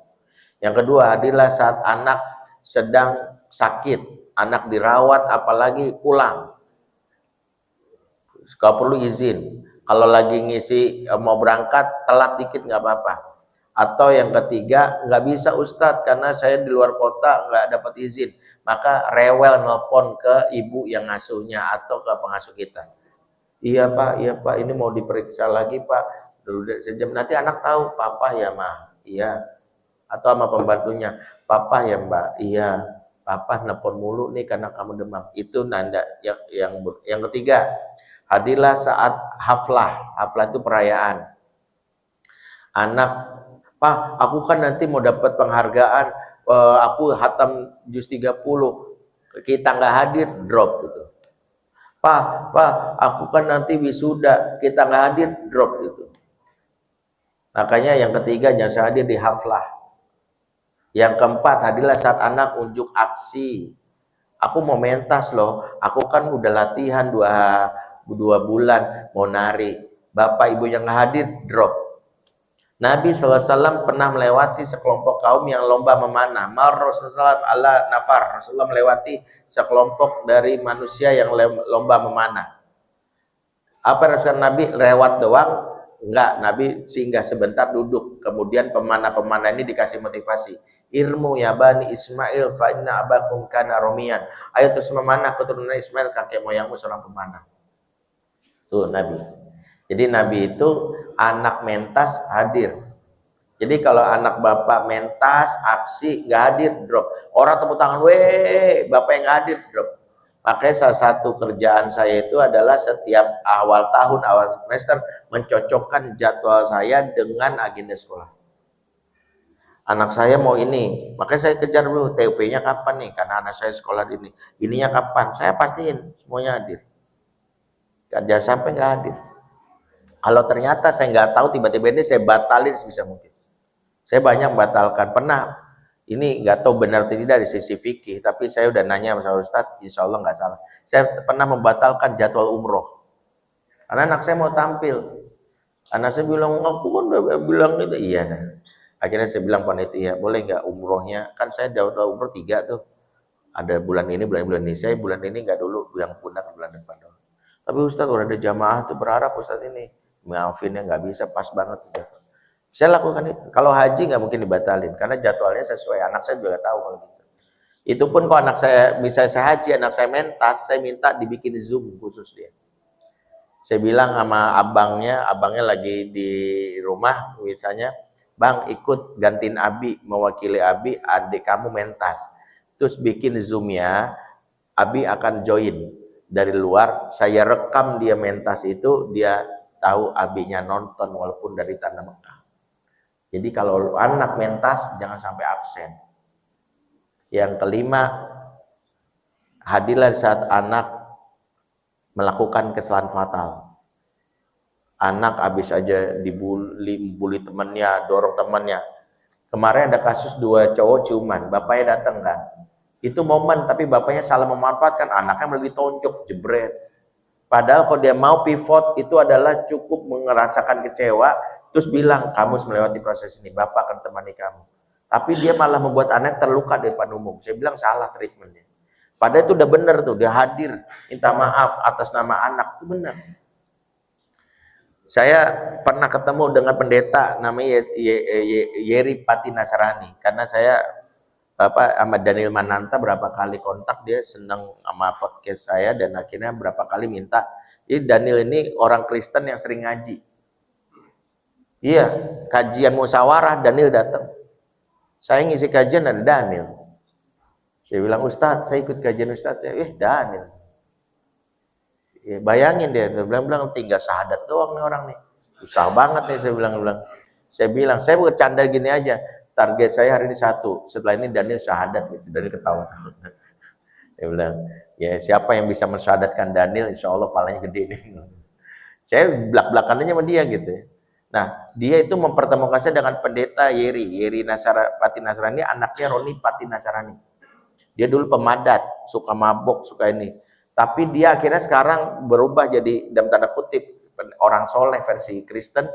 Yang kedua, hadirlah saat anak sedang sakit. Anak dirawat, apalagi pulang. Kalau perlu izin. Kalau lagi ngisi, mau berangkat, telat dikit nggak apa-apa. Atau yang ketiga, nggak bisa Ustadz, karena saya di luar kota, nggak dapat izin. Maka rewel nelpon ke ibu yang ngasuhnya atau ke pengasuh kita. Iya Pak, ini mau diperiksa lagi Pak. Sejam nanti anak tahu, Papa ya Ma, iya. Atau sama pembantunya, Papa ya Mbak, iya. Papa nelpon mulu nih karena kamu demam. Itu nanda yang ketiga. Hadirlah saat haflah. Haflah itu perayaan. Anak, Pak, aku kan nanti mau dapat penghargaan, aku hatam juz 30, kita nggak hadir, drop gitu. Pak, aku kan nanti wisuda, kita nggak hadir, drop gitu. Makanya yang ketiga jangan hadir di haflah. Yang keempat, hadirlah saat anak unjuk aksi. Aku mau mentas loh, aku kan udah latihan 2 bulan mau nari. Bapak ibu yang nggak hadir, drop. Nabi SAW pernah melewati sekelompok kaum yang lomba memanah. Rasulullah ala nafar. Rasulullah melewati sekelompok dari manusia yang lomba memanah. Apa yang haruskan Nabi? Lewat doang? Enggak, Nabi singgah sebentar duduk. Kemudian pemanah-pemanah ini dikasih motivasi. irmu ya bani Ismail fa inna abakum kana romian. Ayo terus memanah keturunan Ismail, kakek moyangmu seorang pemanah. Tuh Nabi. Jadi Nabi itu anak mentas hadir. Jadi kalau anak bapak mentas aksi nggak hadir, drop. Orang tepuk tangan, weh, bapak yang nggak hadir, drop. Makanya salah satu kerjaan saya itu adalah setiap awal tahun, awal semester mencocokkan jadwal saya dengan agenda sekolah. Anak saya mau ini, makanya saya kejar dulu TUP-nya kapan nih, karena anak saya sekolah di ini. Ininya kapan? Saya pastiin semuanya hadir. Jangan sampai nggak hadir. Kalau ternyata saya nggak tahu, tiba-tiba ini saya batalin sebisa mungkin. Saya banyak batalkan. Pernah, ini nggak tahu benar atau tidak dari sisi fikih, tapi saya udah nanya sama Ustadz, insya Allah nggak salah. Saya pernah membatalkan jadwal umroh. Karena anak saya mau tampil. Anak saya bilang, aku kan udah bilang itu. Iya. Akhirnya saya bilang panitia, boleh nggak umrohnya? Kan saya jadwal umroh 3 tuh. Ada bulan ini, bulan ini. Saya bulan ini nggak dulu, yang pundak bulan depan dulu. Tapi Ustadz udah ada jamaah tuh berharap Ustadz ini. Maafin ya nggak bisa, pas banget. Saya lakukan itu. Kalau haji nggak mungkin dibatalin, karena jadwalnya sesuai. Anak saya juga tahu kalau gitu. Itu pun kalau anak saya, misalnya saya haji, anak saya mentas, saya minta dibikin Zoom khusus dia. Saya bilang sama abangnya lagi di rumah, misalnya, Bang ikut gantiin Abi, mewakili Abi, adik kamu mentas. Terus bikin Zoom-nya, Abi akan join dari luar, saya rekam dia mentas itu, dia tahu Abinya nonton walaupun dari Tanah Mekah. Jadi kalau anak mentas jangan sampai absen. Yang kelima, hadirlah saat anak melakukan kesalahan fatal. Anak habis aja dibully temannya, dorong temannya. Kemarin ada kasus 2 cowok ciuman, bapaknya datang kan. Itu momen, tapi bapaknya salah memanfaatkan, anaknya malah ditonjok, jebret. Padahal kalau dia mau pivot, itu adalah cukup merasakan kecewa, terus bilang, kamu melewati proses ini, bapak akan temani kamu. Tapi dia malah membuat anak terluka di depan umum. Saya bilang salah treatmentnya. Padahal itu udah benar tuh, dia hadir, minta maaf atas nama anak, itu benar. Saya pernah ketemu dengan pendeta namanya Yeri Pati Nasrani, karena saya sama Daniel Mananta berapa kali kontak, dia senang sama podcast saya dan akhirnya berapa kali minta. Jadi Daniel ini orang Kristen yang sering ngaji. Iya, kajian musyawarah Daniel datang. Saya ngisi kajian ada Daniel. Saya bilang, Ustadz, saya ikut kajian Ustadz ya. Daniel. Ya, bayangin dia bilang tinggal syahadat doang nih orang nih. Susah banget nih saya bilang. Saya bercanda gini aja. Target saya hari ini 1. Setelah ini Daniel syahadat gitu. Daniel ketawa. Dia bilang, ya siapa yang bisa mensyahadatkan Daniel, insya Allah palanya gede nih. Saya belak-belakannya sama dia gitu ya. Nah, dia itu mempertemukan saya dengan pendeta Yeri Pati Nasrani, anaknya Roni Pati Nasrani. Dia dulu pemadat, suka mabok, suka ini. Tapi dia akhirnya sekarang berubah jadi dalam tanda kutip orang soleh versi Kristen.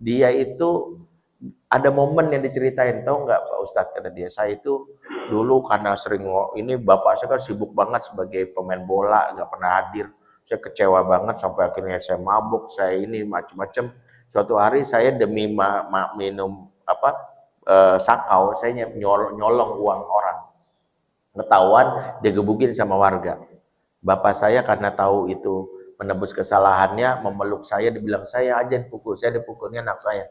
Dia itu ada momen yang diceritain, tahu nggak Pak Ustadz, kata dia, saya itu dulu karena sering ini bapak saya kan sibuk banget sebagai pemain bola, nggak pernah hadir. Saya kecewa banget sampai akhirnya saya mabuk, saya ini macam-macam. Suatu hari saya demi minum sakau, saya nyolong uang orang. Ketahuan, digebukin sama warga. Bapak saya karena tahu itu menebus kesalahannya, memeluk saya, dibilang saya aja dipukul, saya dipukulnya anak saya.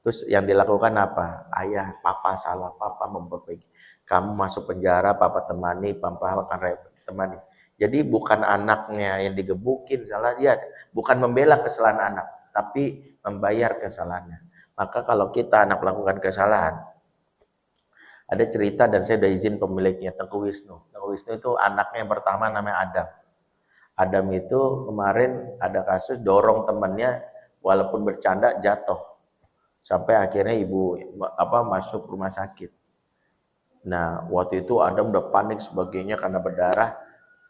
Terus yang dilakukan apa? Ayah, papa salah, papa memperbaiki. Kamu masuk penjara, papa temani, papa akan temani. Jadi bukan anaknya yang digebukin, salah dia. Bukan membela kesalahan anak, tapi membayar kesalahannya. Maka kalau kita anak melakukan kesalahan, ada cerita dan saya udah izin pemiliknya, Tengku Wisnu. Tengku Wisnu itu anaknya yang pertama namanya Adam. Adam itu kemarin ada kasus dorong temannya walaupun bercanda jatuh. Sampai akhirnya ibu masuk rumah sakit. Nah, waktu itu Adam udah panik sebagainya karena berdarah,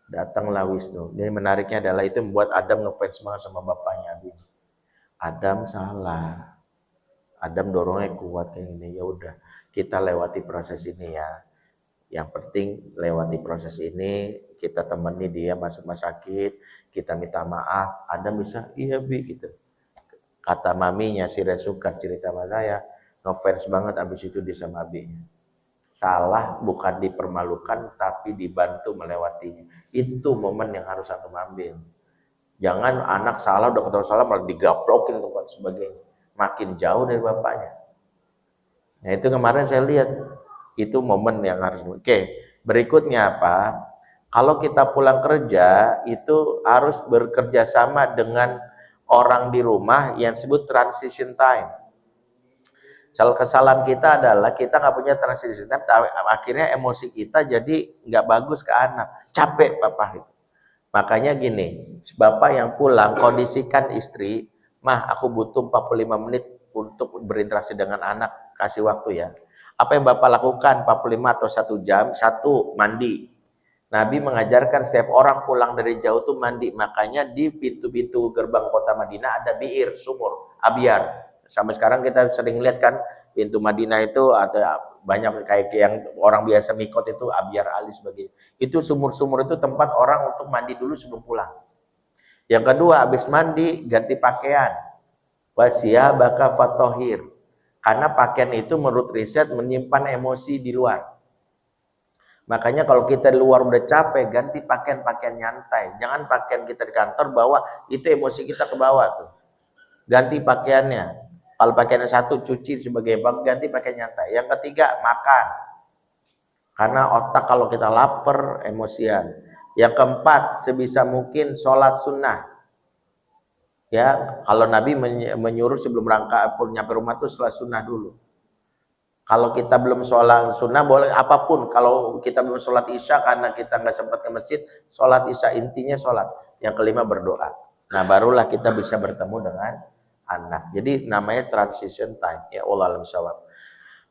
datanglah Wisnu. Jadi menariknya adalah itu membuat Adam ngefans banget sama bapaknya Abi. Adam salah. Adam dorongnya kuat kayak gini, ya udah kita lewati proses ini ya. Yang penting lewati proses ini, kita temani dia masuk rumah sakit, kita minta maaf. Adam bisa, iya Bi gitu. Kata maminya si Resukat cerita sama saya, ngefans banget abis itu dia sama Abinya. Salah bukan dipermalukan tapi dibantu melewatinya. Itu momen yang harus antum ambil. Jangan anak salah udah ketahuan salah malah digaplokin dan sebagainya. Makin jauh dari bapaknya. Nah itu kemarin saya lihat itu momen yang harus. Oke, berikutnya apa? Kalau kita pulang kerja itu harus bekerja sama dengan orang di rumah yang disebut transition time. Kesalahan kita adalah kita nggak punya transition time, akhirnya emosi kita jadi nggak bagus ke anak, capek papa itu. Makanya gini, bapak yang pulang kondisikan istri, mah aku butuh 45 menit untuk berinteraksi dengan anak, kasih waktu ya. Apa yang bapak lakukan 45 atau 1 jam? Satu, mandi. Nabi mengajarkan setiap orang pulang dari jauh tuh mandi. Makanya di pintu-pintu gerbang kota Madinah ada biir, sumur, abyar. Sampai sekarang kita sering lihat kan pintu Madinah itu ada banyak kayak yang orang biasa mikot itu abyar ali sebagainya. Itu sumur-sumur itu tempat orang untuk mandi dulu sebelum pulang. Yang kedua, habis mandi ganti pakaian. Wasiyabaka fatohir. Karena pakaian itu menurut riset menyimpan emosi di luar. Makanya kalau kita di luar udah capek, ganti pakaian-pakaian nyantai. Jangan pakaian kita di kantor bawa, itu emosi kita ke bawah tuh. Ganti pakaiannya. Kalau pakaiannya satu, cuci sebagai ganti pakaian nyantai. Yang ketiga, makan. Karena otak kalau kita lapar, emosian. Yang keempat, sebisa mungkin sholat sunnah. Ya, kalau Nabi menyuruh sebelum nyampe rumah tuh sholat sunnah dulu. Kalau kita belum sholat sunnah boleh apapun. Kalau kita belum sholat isya karena kita nggak sempat ke masjid, sholat isya intinya sholat. Yang kelima berdoa. Nah barulah kita bisa bertemu dengan anak. Jadi namanya transition time. Ya Allah alam syawab.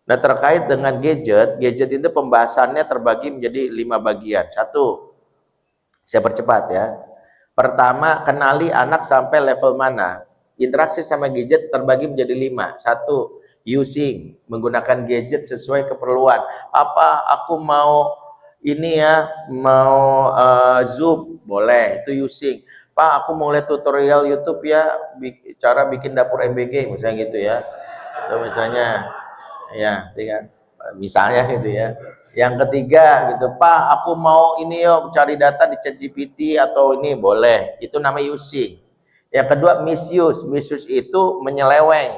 Nah terkait dengan gadget itu pembahasannya terbagi menjadi 5 bagian. Satu, saya percepat ya. Pertama, kenali anak sampai level mana. Interaksi sama gadget terbagi menjadi 5. Satu, using, menggunakan gadget sesuai keperluan. Apa aku mau ini ya, mau Zoom, boleh, itu using. Pak, aku mau lihat tutorial YouTube ya, cara bikin dapur MBG, misalnya gitu ya. Atau misalnya, ya, misalnya gitu ya. Yang ketiga gitu, Pak, aku mau ini yuk cari data di ChatGPT atau ini boleh. Itu namanya using. Yang kedua misuse. Misuse itu menyeleweng.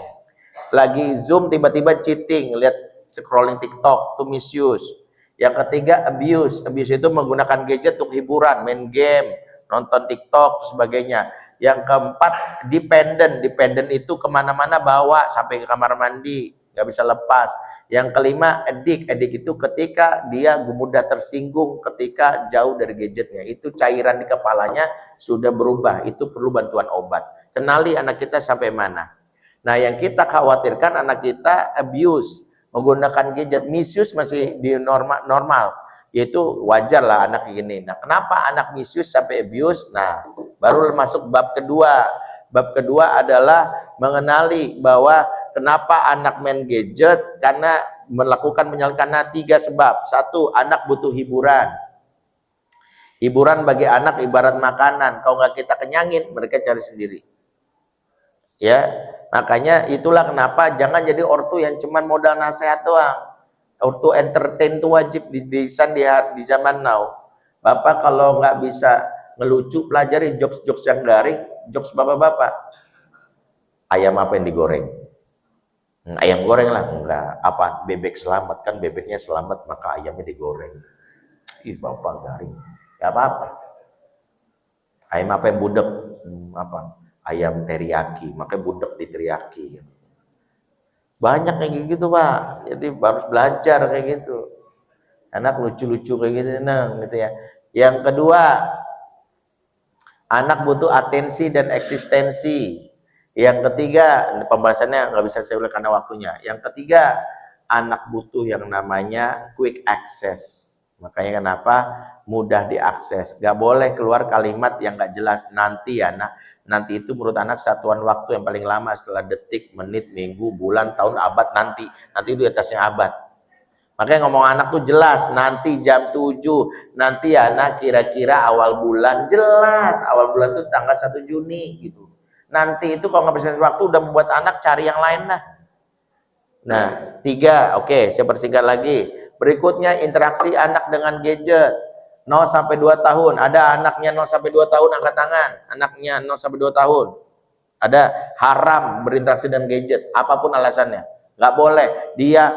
Lagi Zoom tiba-tiba cheating, lihat scrolling TikTok, itu misuse. Yang ketiga abuse. Abuse itu menggunakan gadget untuk hiburan, main game, nonton TikTok, sebagainya. Yang keempat dependent. Dependent itu kemana-mana bawa sampai ke kamar mandi, nggak bisa lepas. Yang kelima addict. Addict itu ketika dia mudah tersinggung ketika jauh dari gadgetnya. Itu cairan di kepalanya sudah berubah. Itu perlu bantuan obat. Kenali anak kita sampai mana. Nah yang kita khawatirkan anak kita abuse, menggunakan gadget. Misuse masih di normal, yaitu wajar lah anak gini. Nah kenapa anak misuse sampai abuse? Nah baru masuk bab kedua. Bab kedua adalah mengenali bahwa kenapa anak main gadget, karena melakukan penyalahgunaan 3 sebab. Satu, anak butuh hiburan. Hiburan bagi anak ibarat makanan. Kalau nggak kita kenyangin, mereka cari sendiri. Ya, makanya itulah kenapa jangan jadi ortu yang cuman modal nasihat doang. Ortu entertain itu wajib di zaman now. Bapak kalau nggak bisa ngelucu, pelajari jokes-jokes yang garing, jokes bapak-bapak. Ayam apa yang digoreng? Ayam goreng lah, enggak. Apa? Bebek selamat, kan bebeknya selamat, maka ayamnya digoreng. Ih, bapak garing. Gak apa-apa. Ayam apa yang budek? Apa? Ayam teriyaki, makanya budek di teriyaki. Banyak kayak gitu Pak, jadi harus belajar kayak gitu. Anak lucu-lucu kayak gitu, nah, gitu ya. Yang kedua, anak butuh atensi dan eksistensi. Yang ketiga, pembahasannya nggak bisa saya ulang karena waktunya. Yang ketiga, anak butuh yang namanya quick access. Makanya kenapa mudah diakses. Gak boleh keluar kalimat yang gak jelas. Nanti ya, nanti itu menurut anak satuan waktu yang paling lama setelah detik, menit, minggu, bulan, tahun, abad, nanti. Nanti itu di atasnya abad. Makanya ngomong anak tuh jelas. Nanti jam 7, nanti ya anak kira-kira awal bulan. Jelas, awal bulan itu tanggal 1 Juni gitu. Nanti itu kalau nggak bisa waktu udah membuat anak cari yang lain lah. Nah, 3, oke, saya persingkat lagi. Berikutnya interaksi anak dengan gadget. 0 sampai 2 tahun. Ada anaknya 0 sampai 2 tahun angkat tangan. Anaknya 0 sampai 2 tahun. Ada haram berinteraksi dengan gadget, apapun alasannya. Nggak boleh. Dia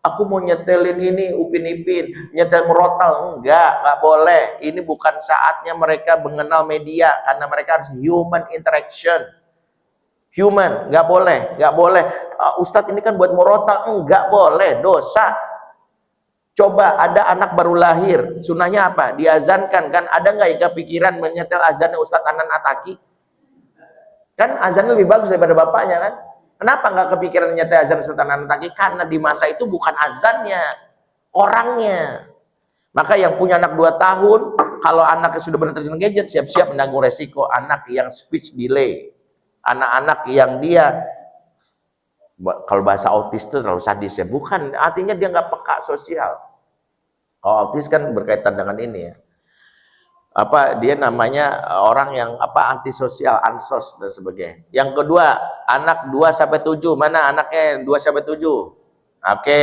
aku mau nyetelin ini Upin Ipin, nyetel merotal, nggak boleh. Ini bukan saatnya mereka mengenal media, karena mereka harus human interaction. Human, nggak boleh. Ustadz ini kan buat merotal, nggak boleh, dosa. Coba ada anak baru lahir, sunahnya apa? Diazankan kan? Ada nggak yang kepikiran menyetel azannya Ustadz Anan Ataki? Kan azannya lebih bagus daripada bapaknya kan? Kenapa nggak kepikiran nyetel azan Ustadz Anan Ataki? Karena di masa itu bukan azannya, orangnya. Maka yang punya anak 2 tahun, kalau anaknya sudah berinteraksi dengan gadget, siap-siap menanggung resiko anak yang speech delay. Anak-anak yang dia, kalau bahasa autis itu terlalu sadis ya, bukan, artinya dia nggak peka sosial. Kalau autis kan berkaitan dengan ini ya, dia namanya orang yang antisosial, ansos dan sebagainya. Yang kedua, anak 2 sampai 7, mana anaknya 2 sampai 7? Oke.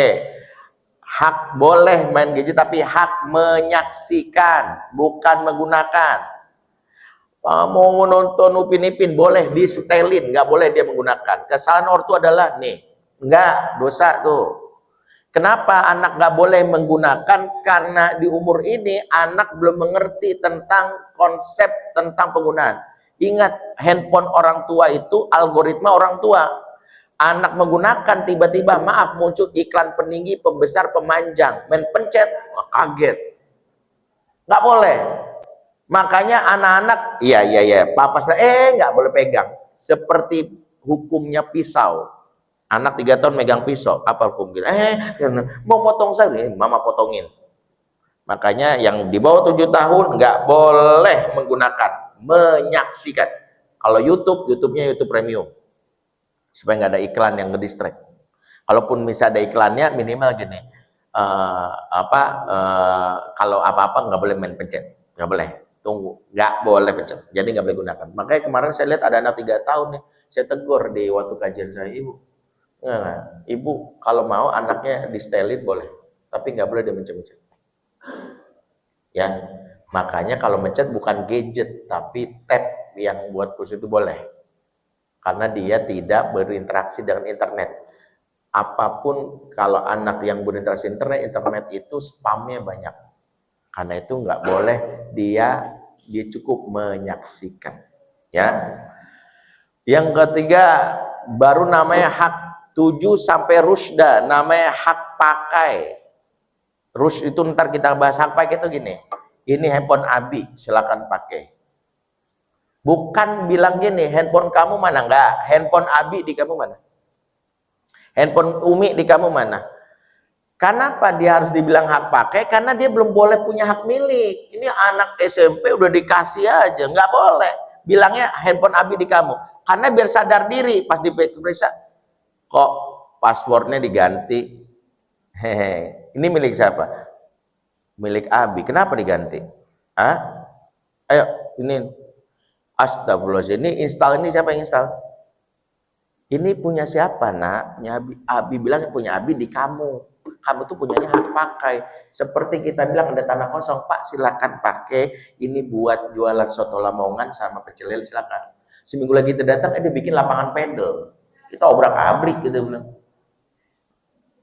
Hak boleh main gadget, tapi hak menyaksikan, bukan menggunakan. Mau nonton Upin Ipin boleh di setelin, nggak boleh dia menggunakan. Kesalahan ortu adalah nih, nggak, dosa tuh. Kenapa anak nggak boleh menggunakan? Karena di umur ini anak belum mengerti tentang konsep tentang penggunaan. Ingat, handphone orang tua itu algoritma orang tua. Anak menggunakan, tiba-tiba maaf muncul iklan peninggi, pembesar, pemanjang, main pencet, kaget. Nggak boleh. Makanya anak-anak, iya, papa nggak boleh pegang. Seperti hukumnya pisau. Anak 3 tahun megang pisau, apa hukum kita? Mau potong saya, mama potongin. Makanya yang di bawah 7 tahun nggak boleh menggunakan, menyaksikan. Kalau YouTube-nya YouTube Premium, supaya nggak ada iklan yang ngedistract. Kalaupun bisa ada iklannya, minimal gini, kalau apa-apa nggak boleh main pencet, nggak boleh. Tunggu, nggak boleh pencet, jadi nggak boleh gunakan. Makanya kemarin saya lihat ada anak 3 tahun nih, saya tegur di waktu kajian saya, ibu kalau mau anaknya di setelin boleh, tapi nggak boleh dia mencet-mencet. Ya, makanya kalau mencet bukan gadget, tapi tab yang buat push itu boleh, karena dia tidak berinteraksi dengan internet. Apapun kalau anak yang berinteraksi internet itu spamnya banyak. Karena itu nggak boleh, dia cukup menyaksikan. Ya. Yang ketiga, baru namanya hak 7 sampai rusda, namanya hak pakai. Rus itu ntar kita bahas. Hak pakai itu gini, ini handphone Abi, silakan pakai. Bukan bilang gini, handphone kamu mana? Enggak, handphone Abi di kamu mana? Handphone Umi di kamu mana? Kenapa dia harus dibilang hak pakai? Karena dia belum boleh punya hak milik. Ini anak SMP udah dikasih aja, nggak boleh. Bilangnya handphone Abi di kamu. Karena biar sadar diri, pas diperiksa, kok passwordnya diganti? Hehe, ini milik siapa? Milik Abi. Kenapa diganti? Ayo, ini astagfirullah. Ini install, ini siapa yang install? Ini punya siapa, nak? Punya Abi. Abi bilang punya Abi di kamu. Kamu tuh punyanya hak pakai. Seperti kita bilang ada tanah kosong, Pak silakan pakai. Ini buat jualan soto Lamongan sama pecel lele, silakan. Seminggu lagi kita datang, dia bikin lapangan pedal. Kita obrak-abrik gitu bilang.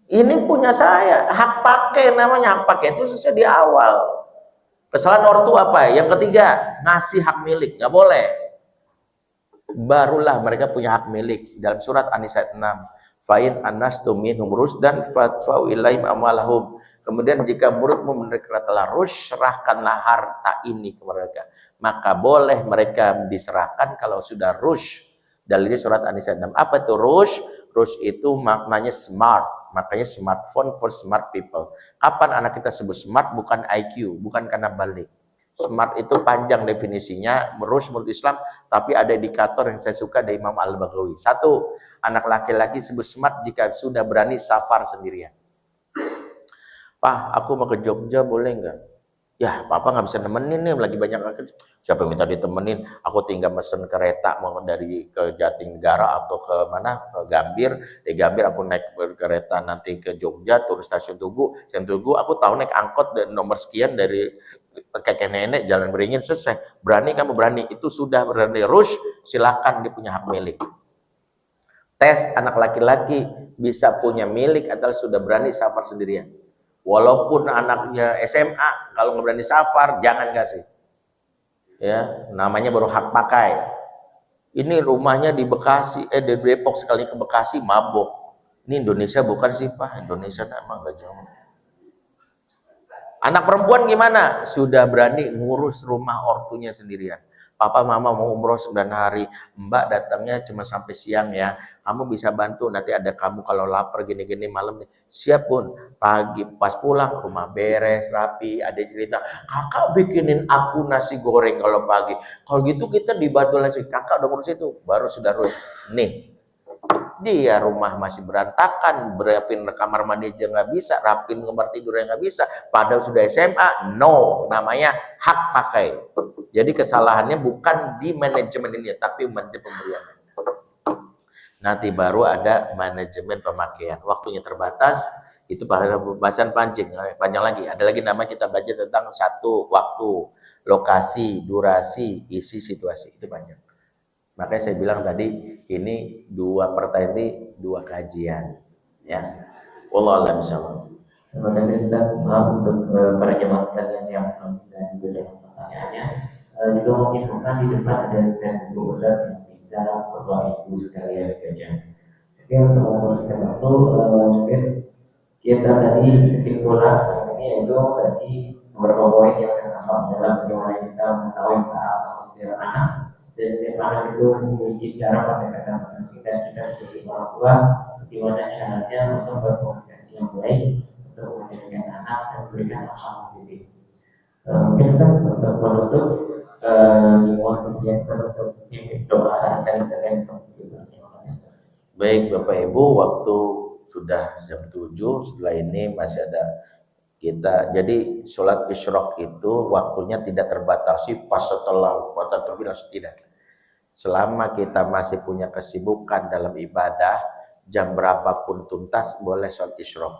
Ini punya saya, hak pakai namanya, hak pakai itu sesuai di awal. Kesalahan ortu apa? Yang ketiga, ngasih hak milik, nggak boleh. Barulah mereka punya hak milik. Dalam surat An-Nisa 6, fa'in anastum minhum rusdan fadfa'u ilaihim amwalahum. Kemudian jika muridmu mereka telah rush, serahkanlah harta ini ke mereka. Maka boleh mereka diserahkan kalau sudah rush. Dalilnya surat An-Nisa 6. Apa itu rush? Rush itu maknanya smart. Makanya smartphone for smart people. Kapan anak kita sebut smart? Bukan IQ, bukan karena balik. Smart itu panjang definisinya, rush menurut Islam, tapi ada indikator yang saya suka dari Imam Al-Baghawi. 1, anak laki-laki sebut smart jika sudah berani safar sendirian. Pak, aku mau ke Jogja, boleh nggak? Ya, papa nggak bisa nemenin nih, lagi banyak aktivitas. Siapa yang minta ditemenin? Aku tinggal mesen kereta mau dari ke Jatinegara atau ke mana? Ke Gambir. Di Gambir aku naik kereta nanti ke Jogja, turun stasiun Tugu. Stasiun Tugu aku tahu naik angkot dan nomor sekian dari kakek nenek Jalan Beringin selesai. Berani kamu berani, itu sudah berani rush, silakan dia punya hak milik. Tes anak laki-laki bisa punya milik atau sudah berani safar sendirian. Walaupun anaknya SMA, kalau nggak berani safar, jangan kasih. Ya, namanya baru hak pakai. Ini rumahnya di Bekasi, di Depok, sekali ke Bekasi mabok. Ini Indonesia bukan sih Pak? Indonesia emang gak jauh. Anak perempuan gimana? Sudah berani ngurus rumah ortunya sendirian. Papa mama mau umroh 9 hari, mbak datangnya cuma sampai siang ya. Kamu bisa bantu, nanti ada kamu kalau lapar gini-gini malam. Siap pun, pagi pas pulang rumah beres, rapi, ada cerita. Kakak bikinin aku nasi goreng kalau pagi. Kalau gitu kita dibantu lagi. Kakak udah ngurus itu, baru sudah urus. Nih, dia rumah masih berantakan, berapin kamar mandi aja nggak bisa, rapin kamar tidurnya nggak bisa, padahal sudah SMA. No, namanya hak pakai. Jadi kesalahannya bukan di manajemen ini, tapi manajemen pemberian. Nanti baru ada manajemen pemakaian. Waktunya terbatas, itu pembahasan panjang lagi. Ada lagi nama kita baca tentang satu waktu, lokasi, durasi, isi situasi, itu panjang. Makanya saya bilang tadi ini dua pertanyaan ini dua kajian, ya. Wallahu a'lam bishawab. Terima kasih Ustaz. Maaf untuk para jemaah sekalian yang dan juga dengan pertanyaannya. Juga mungkin bukan di depan ada Bu Ustaz yang bisa Bapak Ibu sekalian sekalian. Oke, untuk memperhatikan waktu mungkin kita tadi kesimpulan ini yaitu tadi beberapa poin yang terdapat dalam bagaimana kita mengetahui para anak dan bagaimana itu memiliki cara pendekatan penting dan kita sebagai orang tua bagaimana caranya untuk berkomunikasi yang baik untuk menjadikan anak dan memberikan hak mendidik. Mungkin kita untuk menutup semua kegiatan untuk doa dan baik Bapak Ibu, waktu sudah jam 7, setelah ini masih ada kita. Jadi sholat isyraq itu waktunya tidak terbatasi pas setelah waktu terbilang, tidak. Selama kita masih punya kesibukan dalam ibadah, jam berapapun tuntas boleh sholat isyraq.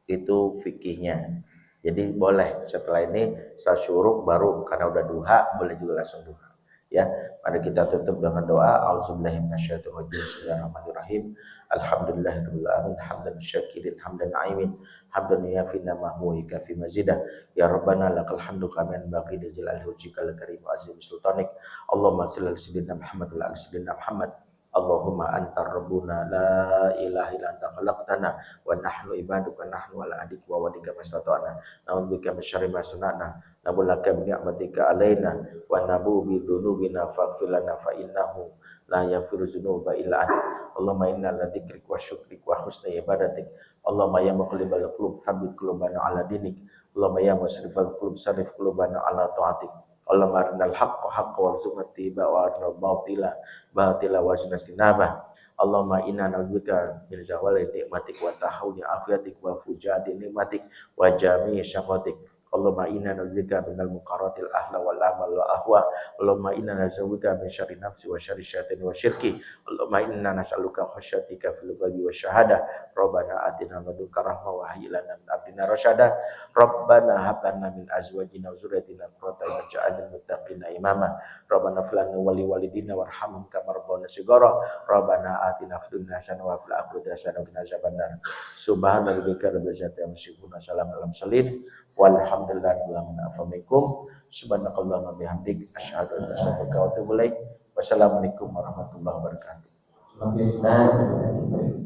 Itu fikihnya. Jadi boleh setelah ini salat syuruk baru karena udah duha boleh juga langsung duha. Ya, mari kita tutup dengan doa. Auzubillahi minasyaitonir rajim. Bismillahirrahmanirrahim. Alhamdulillahirabbil alamin, hamdan syakirin, hamdan na'imin, hamdan yafina ma huwa yakafi mazidah. Ya Rabbana lakal hamdu kama yanbaghi li jalali wajhikal karim wa azimi sultanik. Allahumma shalli ala sayyidina Muhammad wa ala sayyidina Muhammad. Allahumma anta rabbuna la ilaha illa anta khalaqtana wa nahnu ibaduka nahnu ala adik wa wadika mastata'na na'udzubika min syarri ma sana'na nabulaka bi ni'matika alaina wa nabu bi dzunubina faghfir lana fa innahu la yaghfiru dzunuba illa anta. Allahumma inna la dzikrik wa syukrik wa husni ibadatik. Allahumma ya muqallibal qulub tsabbit qulubana ala dinik. Allahumma ya musrifal qulub sarrif qulubana ala ta'atik. Allahumma arinal haqqa haqqa warzuqna ittiba'a wa arinal batila batila warzuqna ijtinabah. Allahumma inna na'udzubika min zawali nikmatik wa tahawuli afiatik wa fujadi nikmatik wa jami'i syaqatik. Allahumma inna na'udzubika minal muqarratil ahla wal amal wa ahwa. Allahumma inna na'udzubika min syarri nafsi wa syarri syaitan wa syirki. Allahumma inna nas'aluka khasyatika fil ghaibi wa syahada. Rabbana atina min ladunka rahmah wa hayyi lana min amrina rasyada. Rabbana hab lana min azwajina wa dzurriyyatina qurrata a'yun waj'alna lil muttaqina imama. Rabbana fil lana wa li walidina warhamhum kama rabbayana shighara. Rabbana atina fid dunya hasanah wa fil akhirati hasanah wa qina adzabannar. Subhana rabbika rabbil izzati amma yasifun wa salamun alal mursalin walhamdulillahi rabbil alamin. Assalamualaikum subhanakallahumma bihamdik asyhadu an la ilaha illa anta astaghfiruka wa atubu ilaik. Wassalamualaikum warahmatullahi wabarakatuh.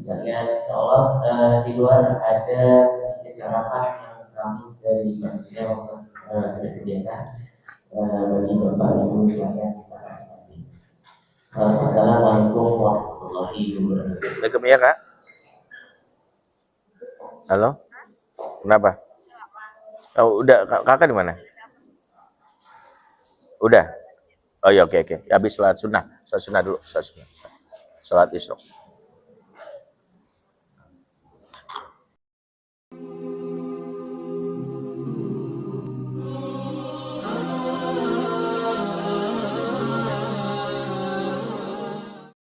Sekalian, insyaallah di luar ada harapan yang kami dari manusia ada kegiatan bagi Bapak Ibu sekalian kita hormati. Assalamualaikum warahmatullahi wabarakatuh. Assalamualaikum ya Kak. Halo. Kenapa? Oh, udah kakak di mana? Udah. Oh iya, oke. Habis sholat sunnah dulu, sholat sunnah. Sholat isyraq.